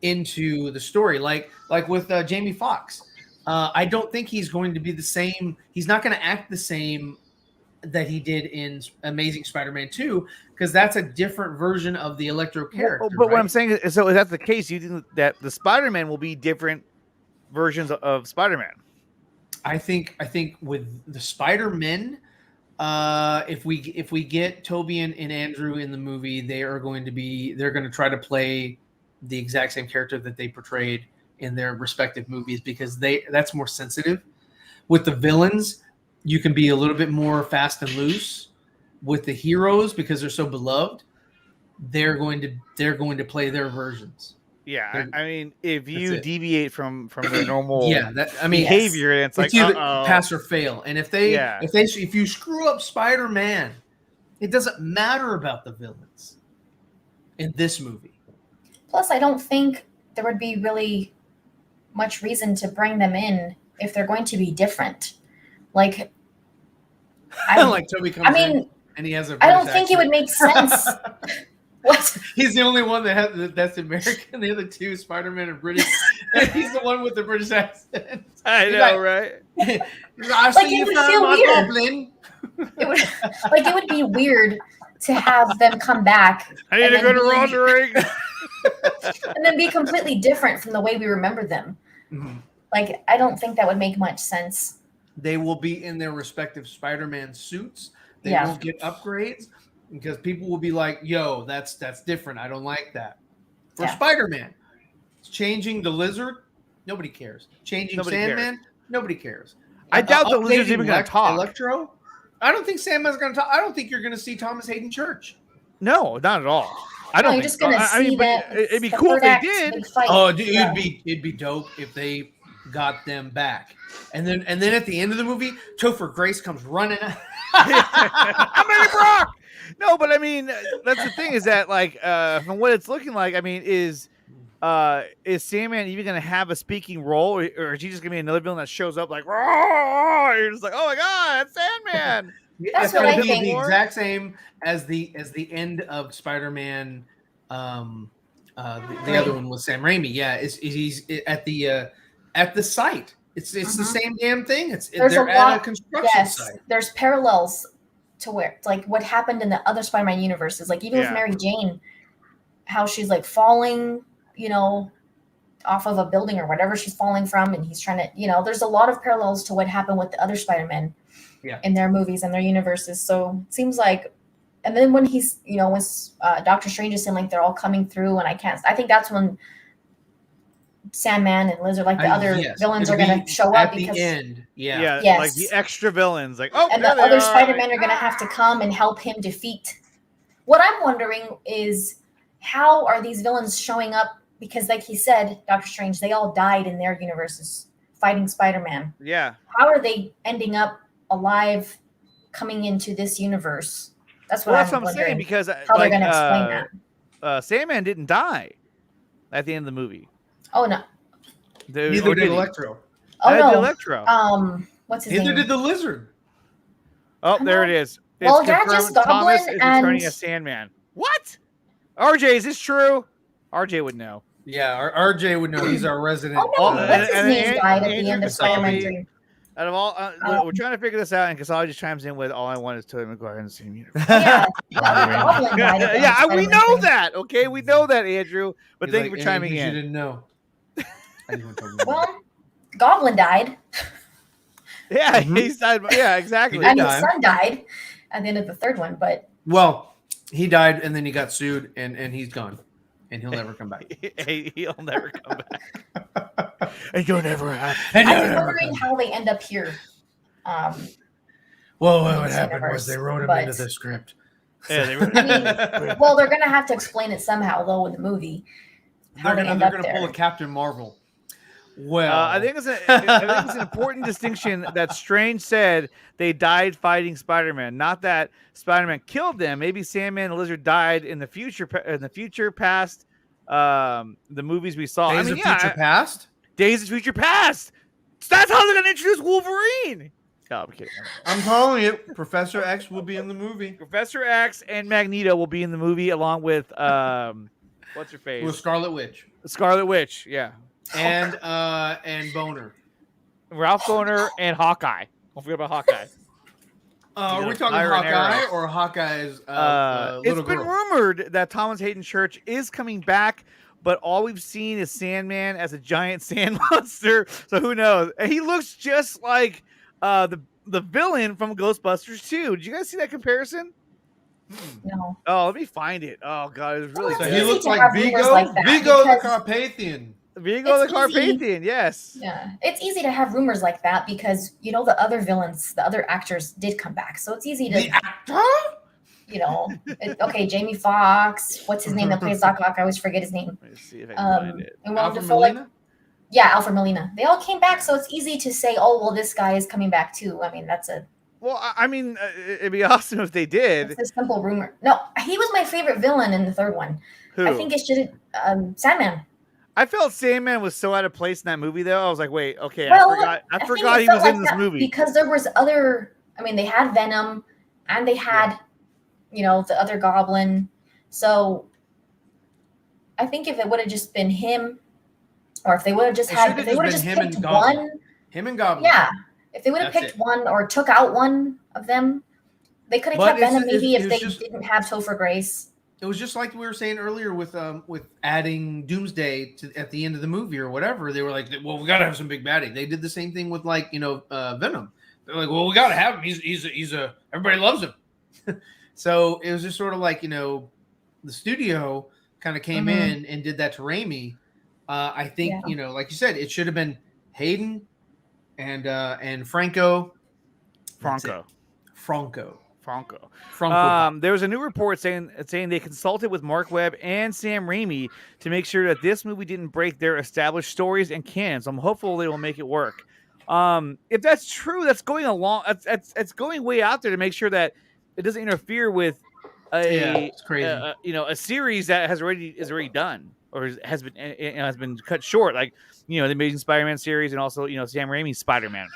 into the story, like with Jamie Foxx. I don't think he's going to be the same. He's not going to act the same that he did in Amazing Spider-Man 2, because that's a different version of the Electro character. But what I'm saying is, so if that's the case, you think that the Spider-Man will be different versions of Spider-Man? I think with the Spider-Men, if we get Toby and Andrew in the movie, they're going to try to play the exact same character that they portrayed in their respective movies, because that's more sensitive. With the villains, you can be a little bit more fast and loose. With the heroes, because they're so beloved, they're going to play their versions. Yeah, I mean, if you deviate from the normal yes. behavior, it's like either pass or fail. And if you screw up Spider-Man, it doesn't matter about the villains in this movie. Plus, I don't think there would be really much reason to bring them in if they're going to be different. Like Toby comes in and he has a British I don't think it would make sense. What? He's the only one that's American. The other two, Spider-Man and British. He's the one with the British accent. I know, right? I see you found my goblin. It would be weird to have them come back. I need to go to Roderick. And then be completely different from the way we remember them. Mm-hmm. Like, I don't think that would make much sense. They will be in their respective Spider-Man suits. They won't get upgrades, because people will be like, yo, that's different. I don't like that. For Spider-Man, changing the Lizard, nobody cares. Changing Sandman, nobody cares. I doubt the Lizard's even going to talk. Electro, I don't think Sandman's going to talk. I don't think you're going to see Thomas Hayden Church. No, not at all. I don't think just going to see that. It'd be cool if they did. Oh, dude, it'd be dope if they got them back. And then at the end of the movie, Topher Grace comes running out. I'm ready, Brock. No, but I mean, that's the thing, is that, like, from what it's looking like, I mean, is Sandman even going to have a speaking role, or is he just going to be another villain that shows up like, "Roar!" You're just like, oh my god, that's Sandman. That's what I think. The exact same as the end of Spider-Man. The other one was Sam Raimi. Yeah, he's at the site. It's the same damn thing. They're at a construction site. There's parallels to where, like, what happened in the other Spider-Man universes. Like, even with Mary Jane, how she's like falling, off of a building or whatever she's falling from, and he's trying to, there's a lot of parallels to what happened with the other Spider-Man in their movies and their universes. So it seems like, and then when he's, when Doctor Strange is saying, like, they're all coming through, and I think that's when Sandman and Lizard, like the other villains, are going to show up at because the end. Like the extra villains, like, and the other Spider-Man are going to have to come and help him defeat. What I'm wondering is, how are these villains showing up? Because, like he said, Doctor Strange, they all died in their universes fighting Spider-Man. Yeah. How are they ending up alive, coming into this universe? That's what I'm saying. Because how they're going to explain that. Sandman didn't die at the end of the movie. Oh no. Neither did Electro. Oh no. Electro. What's his name? Neither did the Lizard. Oh, there it is. Well, yeah, just Goblin Thomas is and returning as Sandman. What? RJ, is this true? RJ would know. Yeah, RJ would know. He's our resident. Oh no, what's his name died at the end of Spider-Man 3. Out of all, we're trying to figure this out, and Casali just chimes in with, all I want is Tobey Maguire in the same universe. Yeah, we know that. Okay, we know that, Andrew. But He's thank you for chiming in. You didn't know. Well, Goblin died. Yeah, he's died. Yeah, exactly. And his son died at the end of the third one. But he died, and then he got sued, and he's gone, and he'll never come back. He'll never come back. And you'll never have. I'm wondering how they end up here. Well, what happened was they wrote him into the script. Yeah, well, they're going to have to explain it somehow, though, in the movie. They're going to pull a Captain Marvel. Well, I think it's an important distinction that Strange said they died fighting Spider-Man, not that Spider-Man killed them. Maybe Sandman and Lizard died in the future past the movies we saw. Days of Future Past? Days of Future Past. That's how they're going to introduce Wolverine. No, I'm kidding. I'm calling it. Professor X will be in the movie. Professor X and Magneto will be in the movie along with what's her face? With Scarlet Witch. Scarlet Witch, yeah. And Boner. Ralph Boner and Hawkeye. Don't forget about Hawkeye. Are we talking Hawkeye or Hawkeye's little It's been girl? rumored that Thomas Hayden Church is coming back, but all we've seen is Sandman as a giant sand monster. So who knows? And he looks just like the villain from Ghostbusters 2. Did you guys see that comparison? No. Oh, let me find it. Oh god, it was really So good. he looks like Vigo. Vigo the Carpathian. Vigo the It's Carpathian, yes. Yeah, it's easy to have rumors like that because the other villains, the other actors did come back, so it's easy to. The actor? Okay, Jamie Foxx. What's his name that plays Doc Ock? I always forget his name. Let's see if I can find it. And Alfred Dafoe, like, Molina? yeah, Alfred Molina. They all came back, so it's easy to say, "Oh, well, this guy is coming back too." I mean, that's a. Well, I mean, it'd be awesome if they did. It's a simple rumor. No, he was my favorite villain in the third one. Who? I think it should. Sandman. I felt Sandman was so out of place in that movie, though. I was like, wait, okay, Well, I think forgot it he felt was like in this that movie. because there was other. I mean, they had Venom, and they had, the other Goblin. So, I think if it would have just been him, or if they would have just if they would have just picked one, him and Goblin. yeah, if they would have That's picked it. one or took out one of them, they could have But kept Venom. it's- Maybe it if was they just- didn't have Topher Grace. It was just like we were saying earlier with adding Doomsday at the end of the movie or whatever. They were like, well, we got to have some big baddie. They did the same thing with Venom. They're like, well, we got to have him. He's a everybody loves him. So it was just sort of like, the studio kind of came in and did that to Raimi. I think, like you said, it should have been Hayden and Franco. Franco. There was a new report saying they consulted with Mark Webb and Sam Raimi to make sure that this movie didn't break their established stories and canons. I'm hopeful they will make it work. If that's true, that's going along. It's going way out there to make sure that it doesn't interfere with it's crazy. A series that is already done or has been cut short, like the Amazing Spider-Man series and also Sam Raimi's Spider-Man.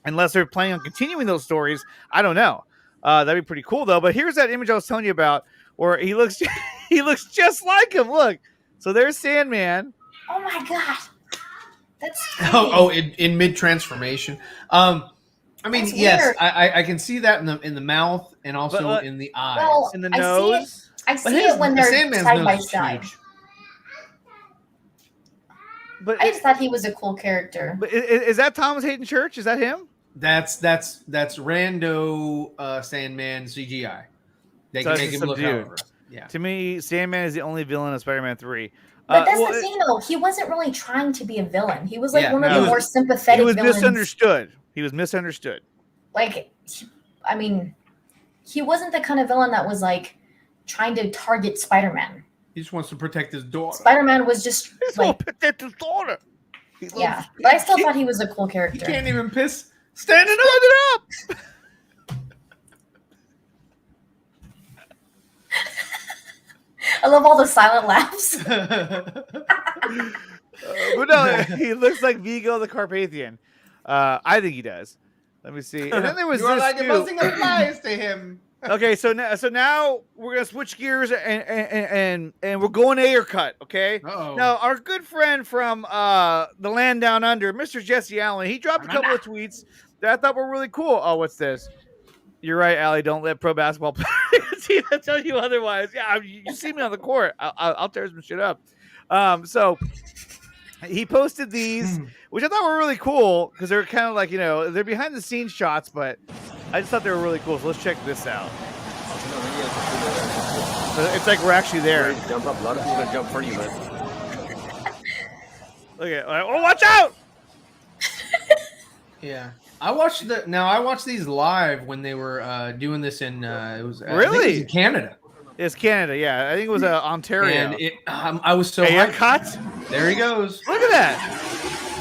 Unless they're planning on continuing those stories, I don't know. That'd be pretty cool though. But here's that image I was telling you about, where he looks just like him. Look, so there's Sandman. Oh my god, that's in mid transformation. I mean, That's yes, weird. I can see that in the mouth and also in the eyes. Well, in the I nose. see it. I But see it when they're Sandman's side by nose is side. huge. But I just thought he was a cool character. But is that Thomas Hayden Church? Is that him? That's Rando Sandman CGI. They So can it's make him some look dude. however. Yeah. To me, Sandman is the only villain of Spider-Man 3. But that's the thing, though. He wasn't really trying to be a villain. He was like one of the more sympathetic He was villains. misunderstood. He was misunderstood. Like, I mean, he wasn't the kind of villain that was like trying to target Spider-Man. He just wants to protect his daughter. Spider-Man was just like, protect his daughter. yeah. But I still thought he was a cool He character. can't even piss standing up. I love all the silent laughs. But no, he looks like Vigo the Carpathian. I think he does. Let me see. And then there was you are this like a too. buzzing of flies to him. Okay, so now we're gonna switch gears and we're going Ayer Cut. Okay. Uh-oh. Now our good friend from the land down under, Mr. Jesse Allen, he dropped a couple of tweets that I thought were really cool. Oh, what's this? You're right, Allie. Don't let pro basketball players see that tell you otherwise. Yeah, you see me on the court, I'll tear some shit up. So he posted these, which I thought were really cool because they're kind of like they're behind the scenes shots, but I just thought they were really cool. So let's check this out. So it's like we're actually there. Jump up, a lot of people gonna jump for you, man. Okay. Oh, watch out! Yeah. I watched these live when they were doing this in it was I think it was Really? in Canada. It's Canada, yeah. I think it was Ontario. And I was so Ayer hyped. Cut? There he goes. Look at that.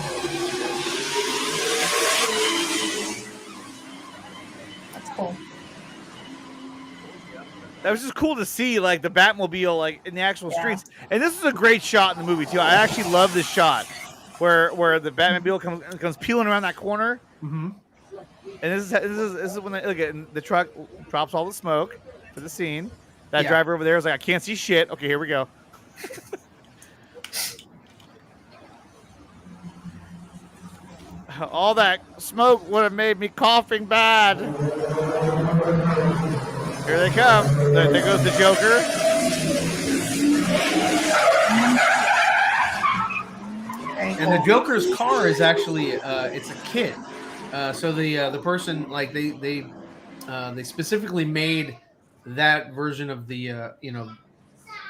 that was just cool to see, like the Batmobile, like in the actual streets. And this is a great shot in the movie too. I actually love this shot where the Batmobile comes peeling around that corner. Mm-hmm. And this is when look at the truck drops all the smoke for the scene. That Yeah. driver over there is like, I can't see shit. Okay, here we go. All that smoke would have made me coughing bad. Here they come. There goes the Joker. And the Joker's car is actually it's a kit. So the person like they specifically made that version of the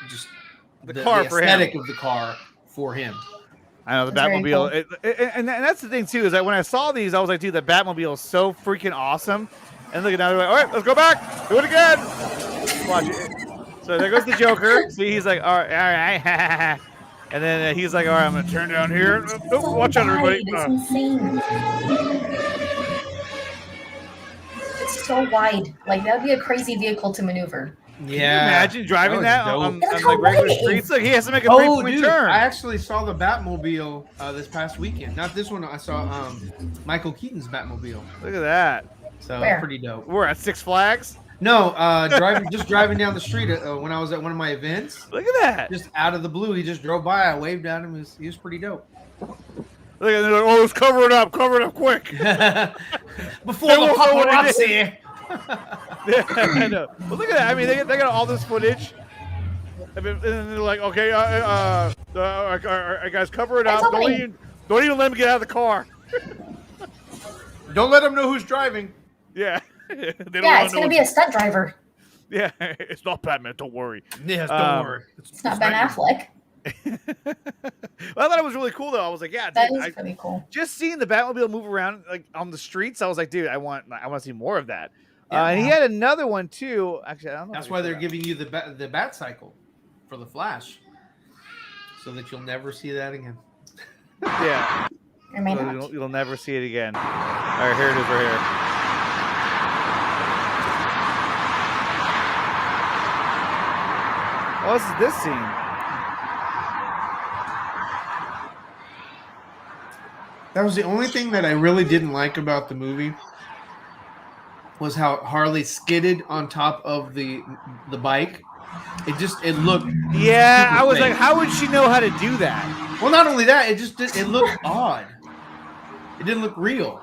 just the car for him. aesthetic of the car for him. I know the That's very Batmobile, and that's the thing too, is that when I saw these, I was like, dude, the Batmobile is so freaking awesome. And look at now, they're like, all right, let's go back, do it again. Watch it. So there goes the Joker. See, he's like, all right, and then he's like, all right, I'm gonna turn down here. Oh, watch out, everybody. It's insane. It's so wide. Like that would be a crazy vehicle to maneuver. Can you imagine driving that on Look like regular how streets? Like he has to make a Oh, three-point dude, turn. I actually saw the Batmobile this past weekend. Not this one. I saw Michael Keaton's Batmobile. Look at that. So Where? pretty dope. We're at Six Flags. No, driving down the street when I was at one of my events. Look at that. Just out of the blue, he just drove by. I waved at him. He was pretty dope. Look at they're like, oh, let's cover it up quick. Before the paparazzi. Yeah, I know. But look at that. I mean, they got all this footage. And they're like, okay, guys, cover it up. Don't even let him get out of the car. Don't let him know who's driving. Yeah. Yeah, it's gonna be a stunt driver. Yeah, it's not Batman. Don't worry. Yes, don't worry. It's not Ben Affleck. Well, I thought it was really cool though. I was like, yeah, That dude, is pretty cool. Just seeing the Batmobile move around like on the streets, I was like, dude, I want to see more of that. And he had another one too. Actually, I don't know. That's why they're giving you the bat cycle for the Flash, so that you'll never see that again. Yeah. Or may So not. you'll never see it again. All right, here it is right here. What's this scene? That was the only thing that I really didn't like about the movie was how Harley skidded on top of the bike. It looked Yeah, super I was fake. like, how would she know how to do that? Well, not only that, it looked odd. It didn't look real.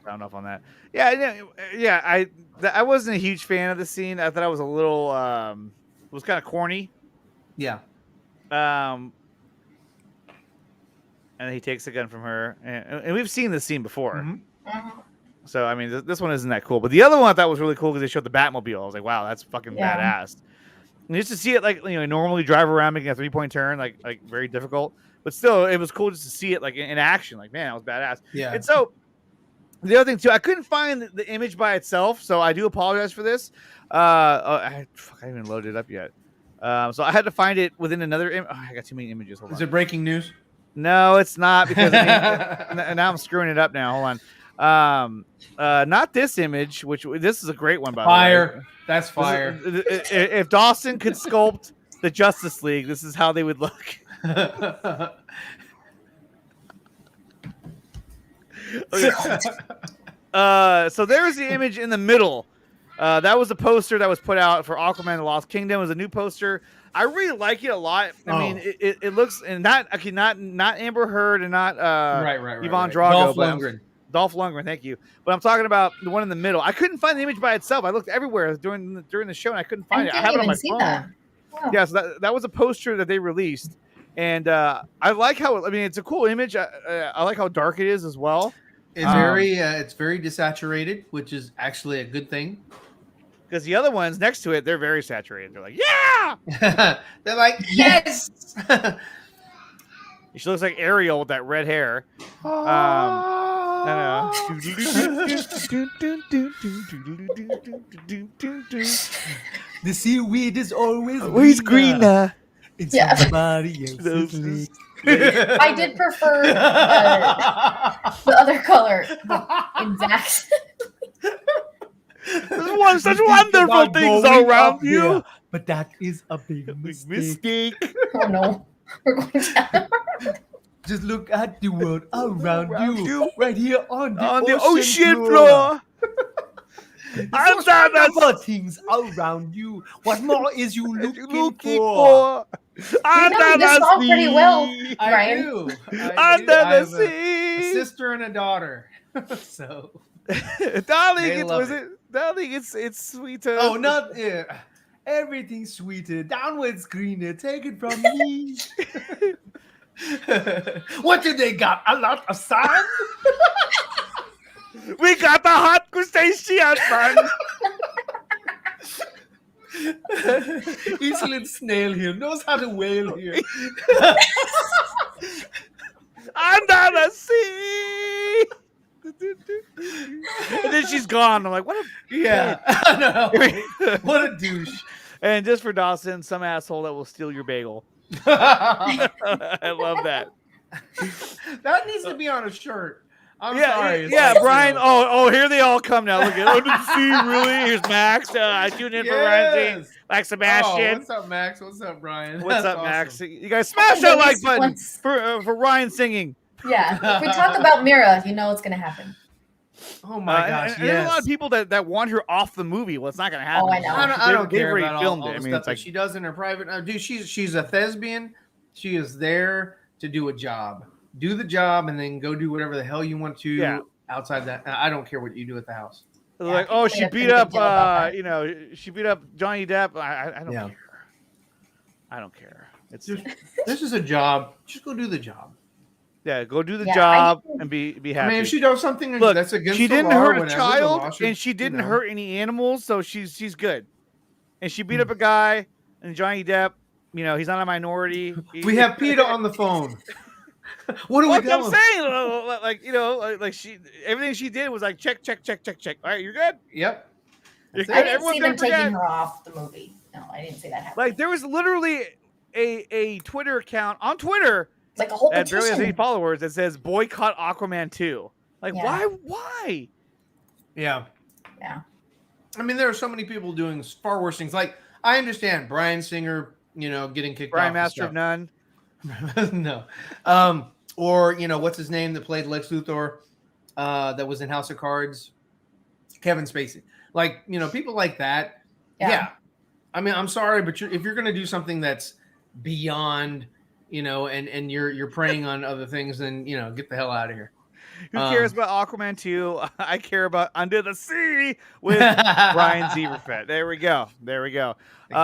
Round off on that. Yeah. I wasn't a huge fan of the scene. I thought it was a little, it was kind of corny. Yeah. And he takes the gun from her, and we've seen this scene before. Mm-hmm. So I mean, this one isn't that cool, but the other one I thought was really cool because they showed the Batmobile. I was like, wow, that's fucking Yeah. badass. And just to see it, like, normally drive around making a 3-point turn, like very difficult, but still, it was cool just to see it like in action. Like, man, that was badass. Yeah. And so the other thing too, I couldn't find the image by itself, so I do apologize for this. I haven't even loaded it up yet. So I had to find it within another. I got too many images. Hold on. Is it breaking news? No, it's not, because now I'm screwing it up now. Hold on. Not this image, this is a great one, by the way. Fire. That's fire. If Dawson could sculpt the Justice League, this is how they would look. So there's the image in the middle. That was a poster that was put out for Aquaman: The Lost Kingdom. It was a new poster. I really like it a lot. I mean, it looks, and not Amber Heard and not Yvonne Drago, Dolph Lundgren, thank you. But I'm talking about the one in the middle. I couldn't find the image by itself. I looked everywhere during the show, and I couldn't find it. I have it on my phone. That. Wow. Yeah, so that was a poster that they released, and I like how. I mean, it's a cool image. I like how dark it is as well. It's very desaturated, which is actually a good thing. Because the other ones next to it, they're very saturated. They're like, yeah. They're like, yes. She looks like Ariel with that red hair. The seaweed is always greener. It's Yeah. somebody else's league. I did prefer the other color in Zach's. There's such wonderful things around you. But that is a big mistake. Oh no. We're going down. Just look at the world around you. Right here on the ocean floor. There's other things around you. What more is you looking for? You this song pretty well, I Ryan. do. Under I have the sea. a sister and a daughter. So, darling, love it. darling, it's sweeter. Oh, not everything's sweeter. Downwards greener. Take it from me. What do they got? A lot of sand? We got the hot crustacean, man. Each little snail here knows how to whale here. Under the sea. And then she's gone. I'm like, what a I know. What a douche. And just for Dawson, some asshole that will steal your bagel. I love that. That needs to be on a shirt. I'm sorry. It's Yeah, like, Brian. you know. Oh, here they all come now. Look at Under the Sea, really? Here's Max. Tune in for Ryan Z. Like Sebastian. Oh, what's up, Max? What's up, Brian? What's That's up, awesome. Max? You guys smash that like button for Ryan singing. Yeah. If we talk about Mira, you know what's gonna happen. Oh my gosh! And there's a lot of people that want her off the movie. Well, it's not going to happen. Oh, I know. I don't They've care already about filmed all it. the I mean, stuff it's that like she does in her private. Dude, she's a thespian. She is there to do a job. Do the job and then go do whatever the hell you want to outside that. I don't care what you do at the house. Like, oh, she beat up, she beat up Johnny Depp. I don't care. I don't care. It's this is a job. Just go do the job. Yeah, go do the job and be happy. I mean, if she does something Look, that's against she the didn't law or hurt a whatever, the law child, should, and she didn't you know. hurt any animals, so she's good. And she beat up a guy, and Johnny Depp, he's not a minority. We have PETA on the phone. What do we What tell I'm him? saying, like she, everything she did was like check. All right, you're good. Yep. You're good. I didn't Everyone's see them gonna forget. taking her off the movie. No, I didn't see that happen. Like there was literally a Twitter account on Twitter. Like a whole that barely has any petition. followers that says boycott Aquaman 2. Like why? Yeah. Yeah. I mean, there are so many people doing far worse things. Like, I understand Bryan Singer, getting kicked Brian off. Master of None. No. Or, what's his name that played Lex Luthor that was in House of Cards? Kevin Spacey. Like, people like that. Yeah. I mean, I'm sorry, but if you're going to do something that's beyond, and you're preying on other things, then, get the hell out of here. Who cares about Aquaman 2? I care about Under the Sea with Brian Zeverfett. There we go.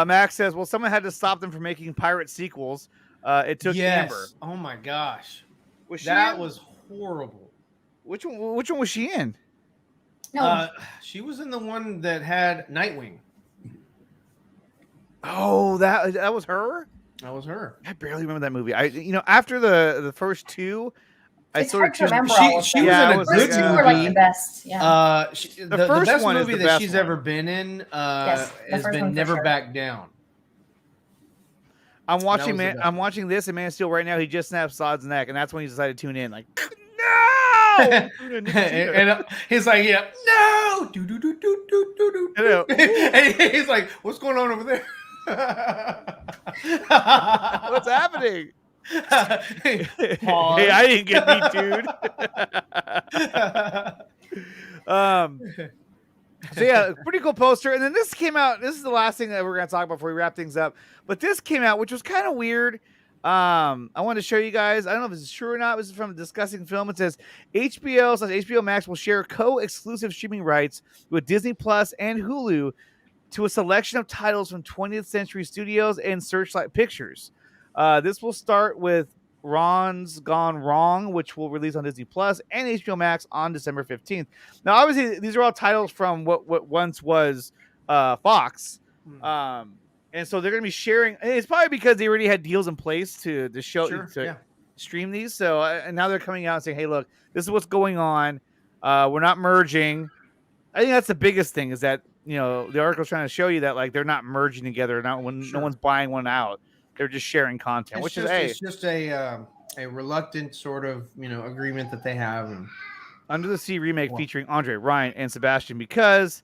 Max says, well, someone had to stop them from making pirate sequels. It took Amber. Oh my gosh. Was that was horrible. Which one was she in? No. She was in the one that had Nightwing. Oh, that was her? That was her. I barely remember that movie. After the first two, I It's sort hard of to remember all of she them. was in a First good two movie. were like the best. Yeah. The first best one is movie the that best she's one. ever been in the has first one been for Never sure. Back Down. I'm watching was the best I'm watching this and Man of Steel right now. He just snapped Sod's neck, and that's when he decided to tune in. Like, no! and he's like, yeah, no, do do do do do do do. And he's like, what's going on over there? What's happening? Hey, Hey, I didn't get me, dude. So yeah, pretty cool poster. And then this came out. This is the last thing that we're gonna talk about before we wrap things up. But this came out, which was kind of weird. I wanted to show you guys. I don't know if this is true or not. This is from a Discussing Film. It says HBO/HBO Max will share co-exclusive streaming rights with Disney Plus and Hulu to a selection of titles from 20th Century Studios and Searchlight Pictures. This will start with Ron's Gone Wrong, which will release on Disney Plus and HBO Max on December 15th. Now, obviously, these are all titles from what once was Fox. And so they're going to be sharing. It's probably because they already had deals in place to show stream these. So and now they're coming out and saying, "Hey, look, this is what's going on. We're not merging." I think that's the biggest thing is that the article's trying to show you that like they're not merging together. No one's buying one out. They're just sharing content, It's just a reluctant sort of agreement that they have. And Under the Sea remake featuring Andre, Ryan, and Sebastian because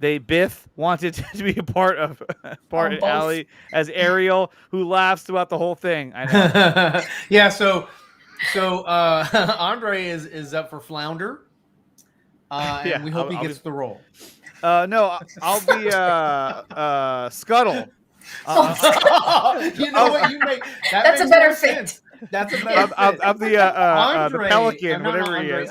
Biff wanted to be a part of both. Allie as Ariel, who laughs throughout the whole thing. I know. Yeah, so Andre is up for Flounder. And Yeah, we hope he I'll gets the role. No, I'll be Scuttle. You know what? You make That's a makes better more fit. sense. That's a better fit. Of the Andre, pelican, no, whatever he Andre, is.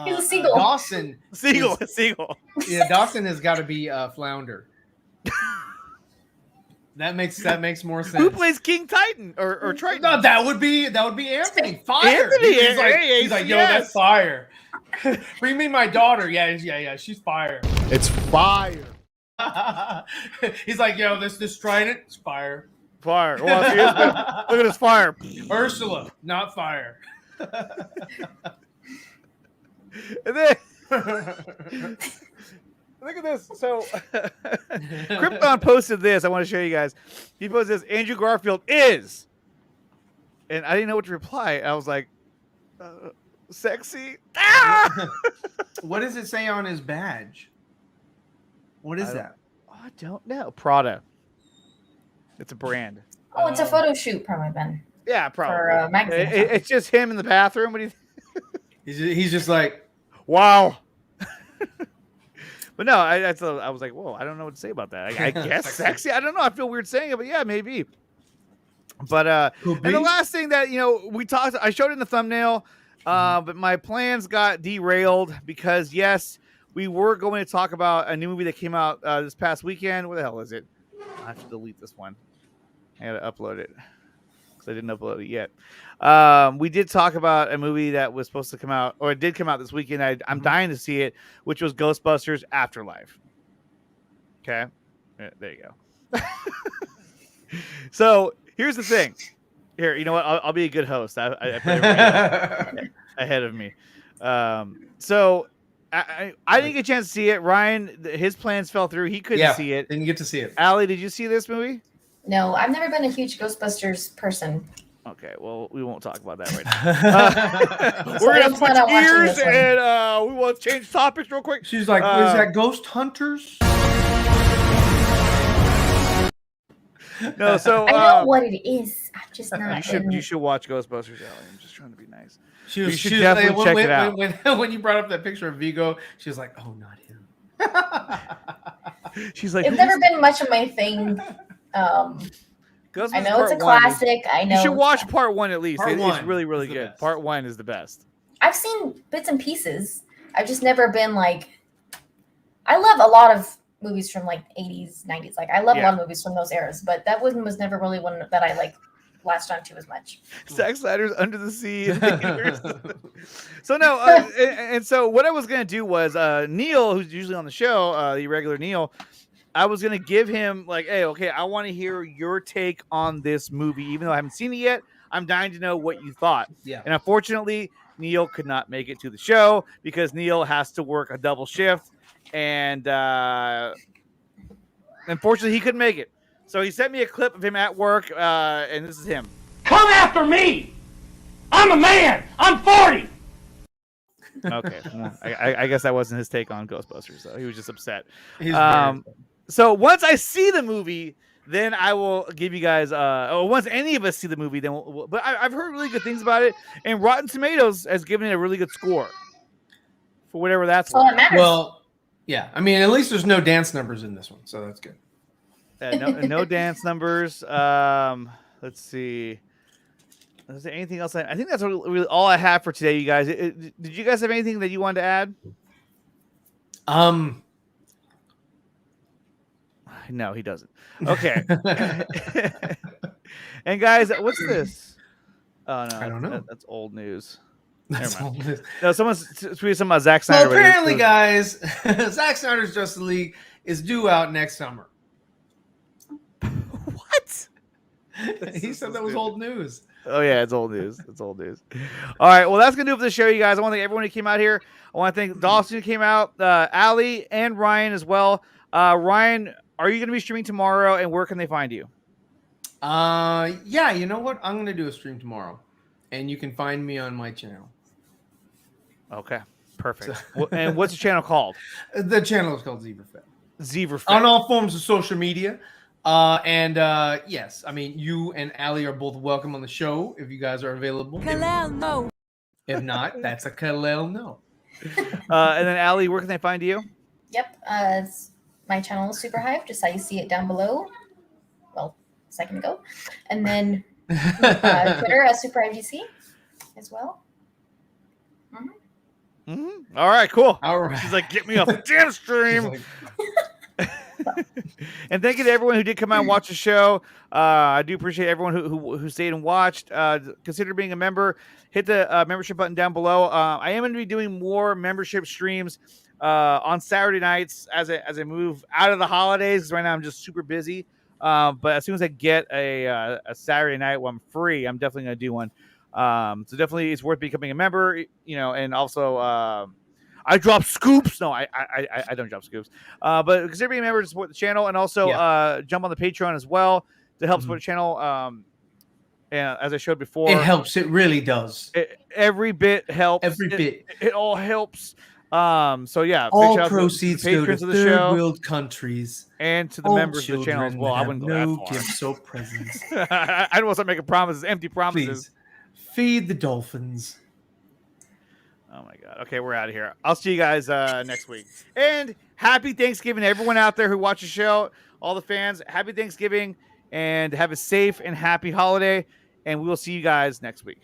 He's a seagull. Dawson. Seagull. Yeah, Dawson has got to be Flounder. That makes more sense. Who plays King Titan or Triton? No, that would be Anthony. Fire. Anthony, He's like, yo, that's fire. Bring me my daughter. Yeah, she's fire. It's fire. He's like, yo, this trident, it's fire. Fire. Well, if he is, look at his fire. Ursula, not fire. And then look at this. So Krypton posted this. I want to show you guys. He posted this. Andrew Garfield is, and I didn't know what to reply. I was like, sexy. What does it say on his badge? What is that? I don't know. Prada. It's a brand. Oh, it's a photo shoot, probably then. Yeah, probably. For a magazine. It's just him in the bathroom. What do you? He's just like, wow. But no, I was like, whoa, I don't know what to say about that. I guess sexy. I don't know. I feel weird saying it, but yeah, maybe. But and the last thing that we talked, I showed in the thumbnail, but my plans got derailed because yes, we were going to talk about a new movie that came out this past weekend. Where the hell is it? I have to delete this one. I got to upload it because I didn't upload it yet. We did talk about a movie that was supposed to come out, or it did come out this weekend. I'm dying to see it, which was Ghostbusters Afterlife. Okay. There you go. So here's the thing. Here, you know what? I'll be a good host. I put everybody ahead of me. So I didn't get a chance to see it. Ryan, his plans fell through. He couldn't see it. Didn't get to see it. Allie, did you see this movie? No, I've never been a huge Ghostbusters person. Okay, well, we won't talk about that right now. So We're I going don't to plan on switch watching gears this one. and we want to change topics real quick. She's like, is that Ghost Hunters? No, so I know what it is. I'm just not. you should watch Ghostbusters, Allie. I'm just trying to be nice. She should definitely check it out. When you brought up that picture of Vigo, she was like, "Oh, not him." She's like, It's never been much of my thing. I know it's a classic. I know you should watch part one at least. It's really, really good. best. Part one is the best. I've seen bits and pieces. I've just never been like. I love a lot of movies from like 80s, 90s. Like I love a lot of movies from those eras, but that one was never really one that I like latched onto as much. Zack Snyder's Under the Sea. So no, and so what I was gonna do was Neil, who's usually on the show, the regular Neil, I was gonna give him like, hey, okay, I want to hear your take on this movie, even though I haven't seen it yet. I'm dying to know what you thought. Yeah. And unfortunately, Neil could not make it to the show because Neil has to work a double shift, and unfortunately, he couldn't make it. So he sent me a clip of him at work, and this is him. Come after me! I'm a man! I'm 40! Okay. Well, I guess that wasn't his take on Ghostbusters, though. He was just upset. He's very So once I see the movie, then I will give you guys, or once any of us see the movie, then but I've heard really good things about it, and Rotten Tomatoes has given it a really good score for whatever that's Well, it matters. Well, yeah. I mean, at least there's no dance numbers in this one, so that's good. No dance numbers. Let's see. Is there anything else? I think that's really all I have for today, you guys. Did you guys have anything that you wanted to add? No, he doesn't. Okay. And guys, what's this? Oh no, I don't know. That's old news. That's Never mind. all it is. No, someone's tweeted something about Zack Snyder. So apparently, guys, Zack Snyder's Justice League is due out next summer. What? He said that was old news. Oh yeah, it's old news. It's old news. All right, well that's gonna do it for the show, you guys. I want to thank everyone who came out here. I want to thank Dawson who came out, Allie and Ryan as well. Ryan, are you gonna be streaming tomorrow, and where can they find you? Yeah, you know what? I'm gonna do a stream tomorrow, and you can find me on my channel. Okay. Perfect. And what's the channel called? The channel is called Zeverfed. Zeverfed. On all forms of social media. Yes, I mean, you and Allie are both welcome on the show if you guys are available. Kalel, no. If not, that's a Kalel no. And then Allie, where can they find you? Yep. My channel is Super Hive, just how you see it down below. Well, a second ago. And then Twitter as Super Hive DC as well. All right, cool. All right. She's like, get me off the damn stream. And thank you to everyone who did come out and watch the show. I do appreciate everyone who stayed and watched. Consider being a member. Hit the membership button down below. I am going to be doing more membership streams on Saturday nights as I move out of the holidays, because right now I'm just super busy. But as soon as I get a Saturday night where I'm free, I'm definitely going to do one. So definitely it's worth becoming a member, and also I drop scoops. No, I don't drop scoops. But consider being a member to support the channel, and also jump on the Patreon as well to help support the channel. And as I showed before, It helps. It really does. Every bit helps. Every bit. It all helps. So yeah, big All shout out proceeds to the go to patrons of the third show world countries and to the All members of the channel as children well. I have wouldn't go no that far. gifts or presents. I don't want to make promises, empty promises. Please feed the dolphins. Oh my God. Okay, we're out of here. I'll see you guys next week. And happy Thanksgiving to everyone out there who watch the show, all the fans. Happy Thanksgiving, and have a safe and happy holiday. And we will see you guys next week.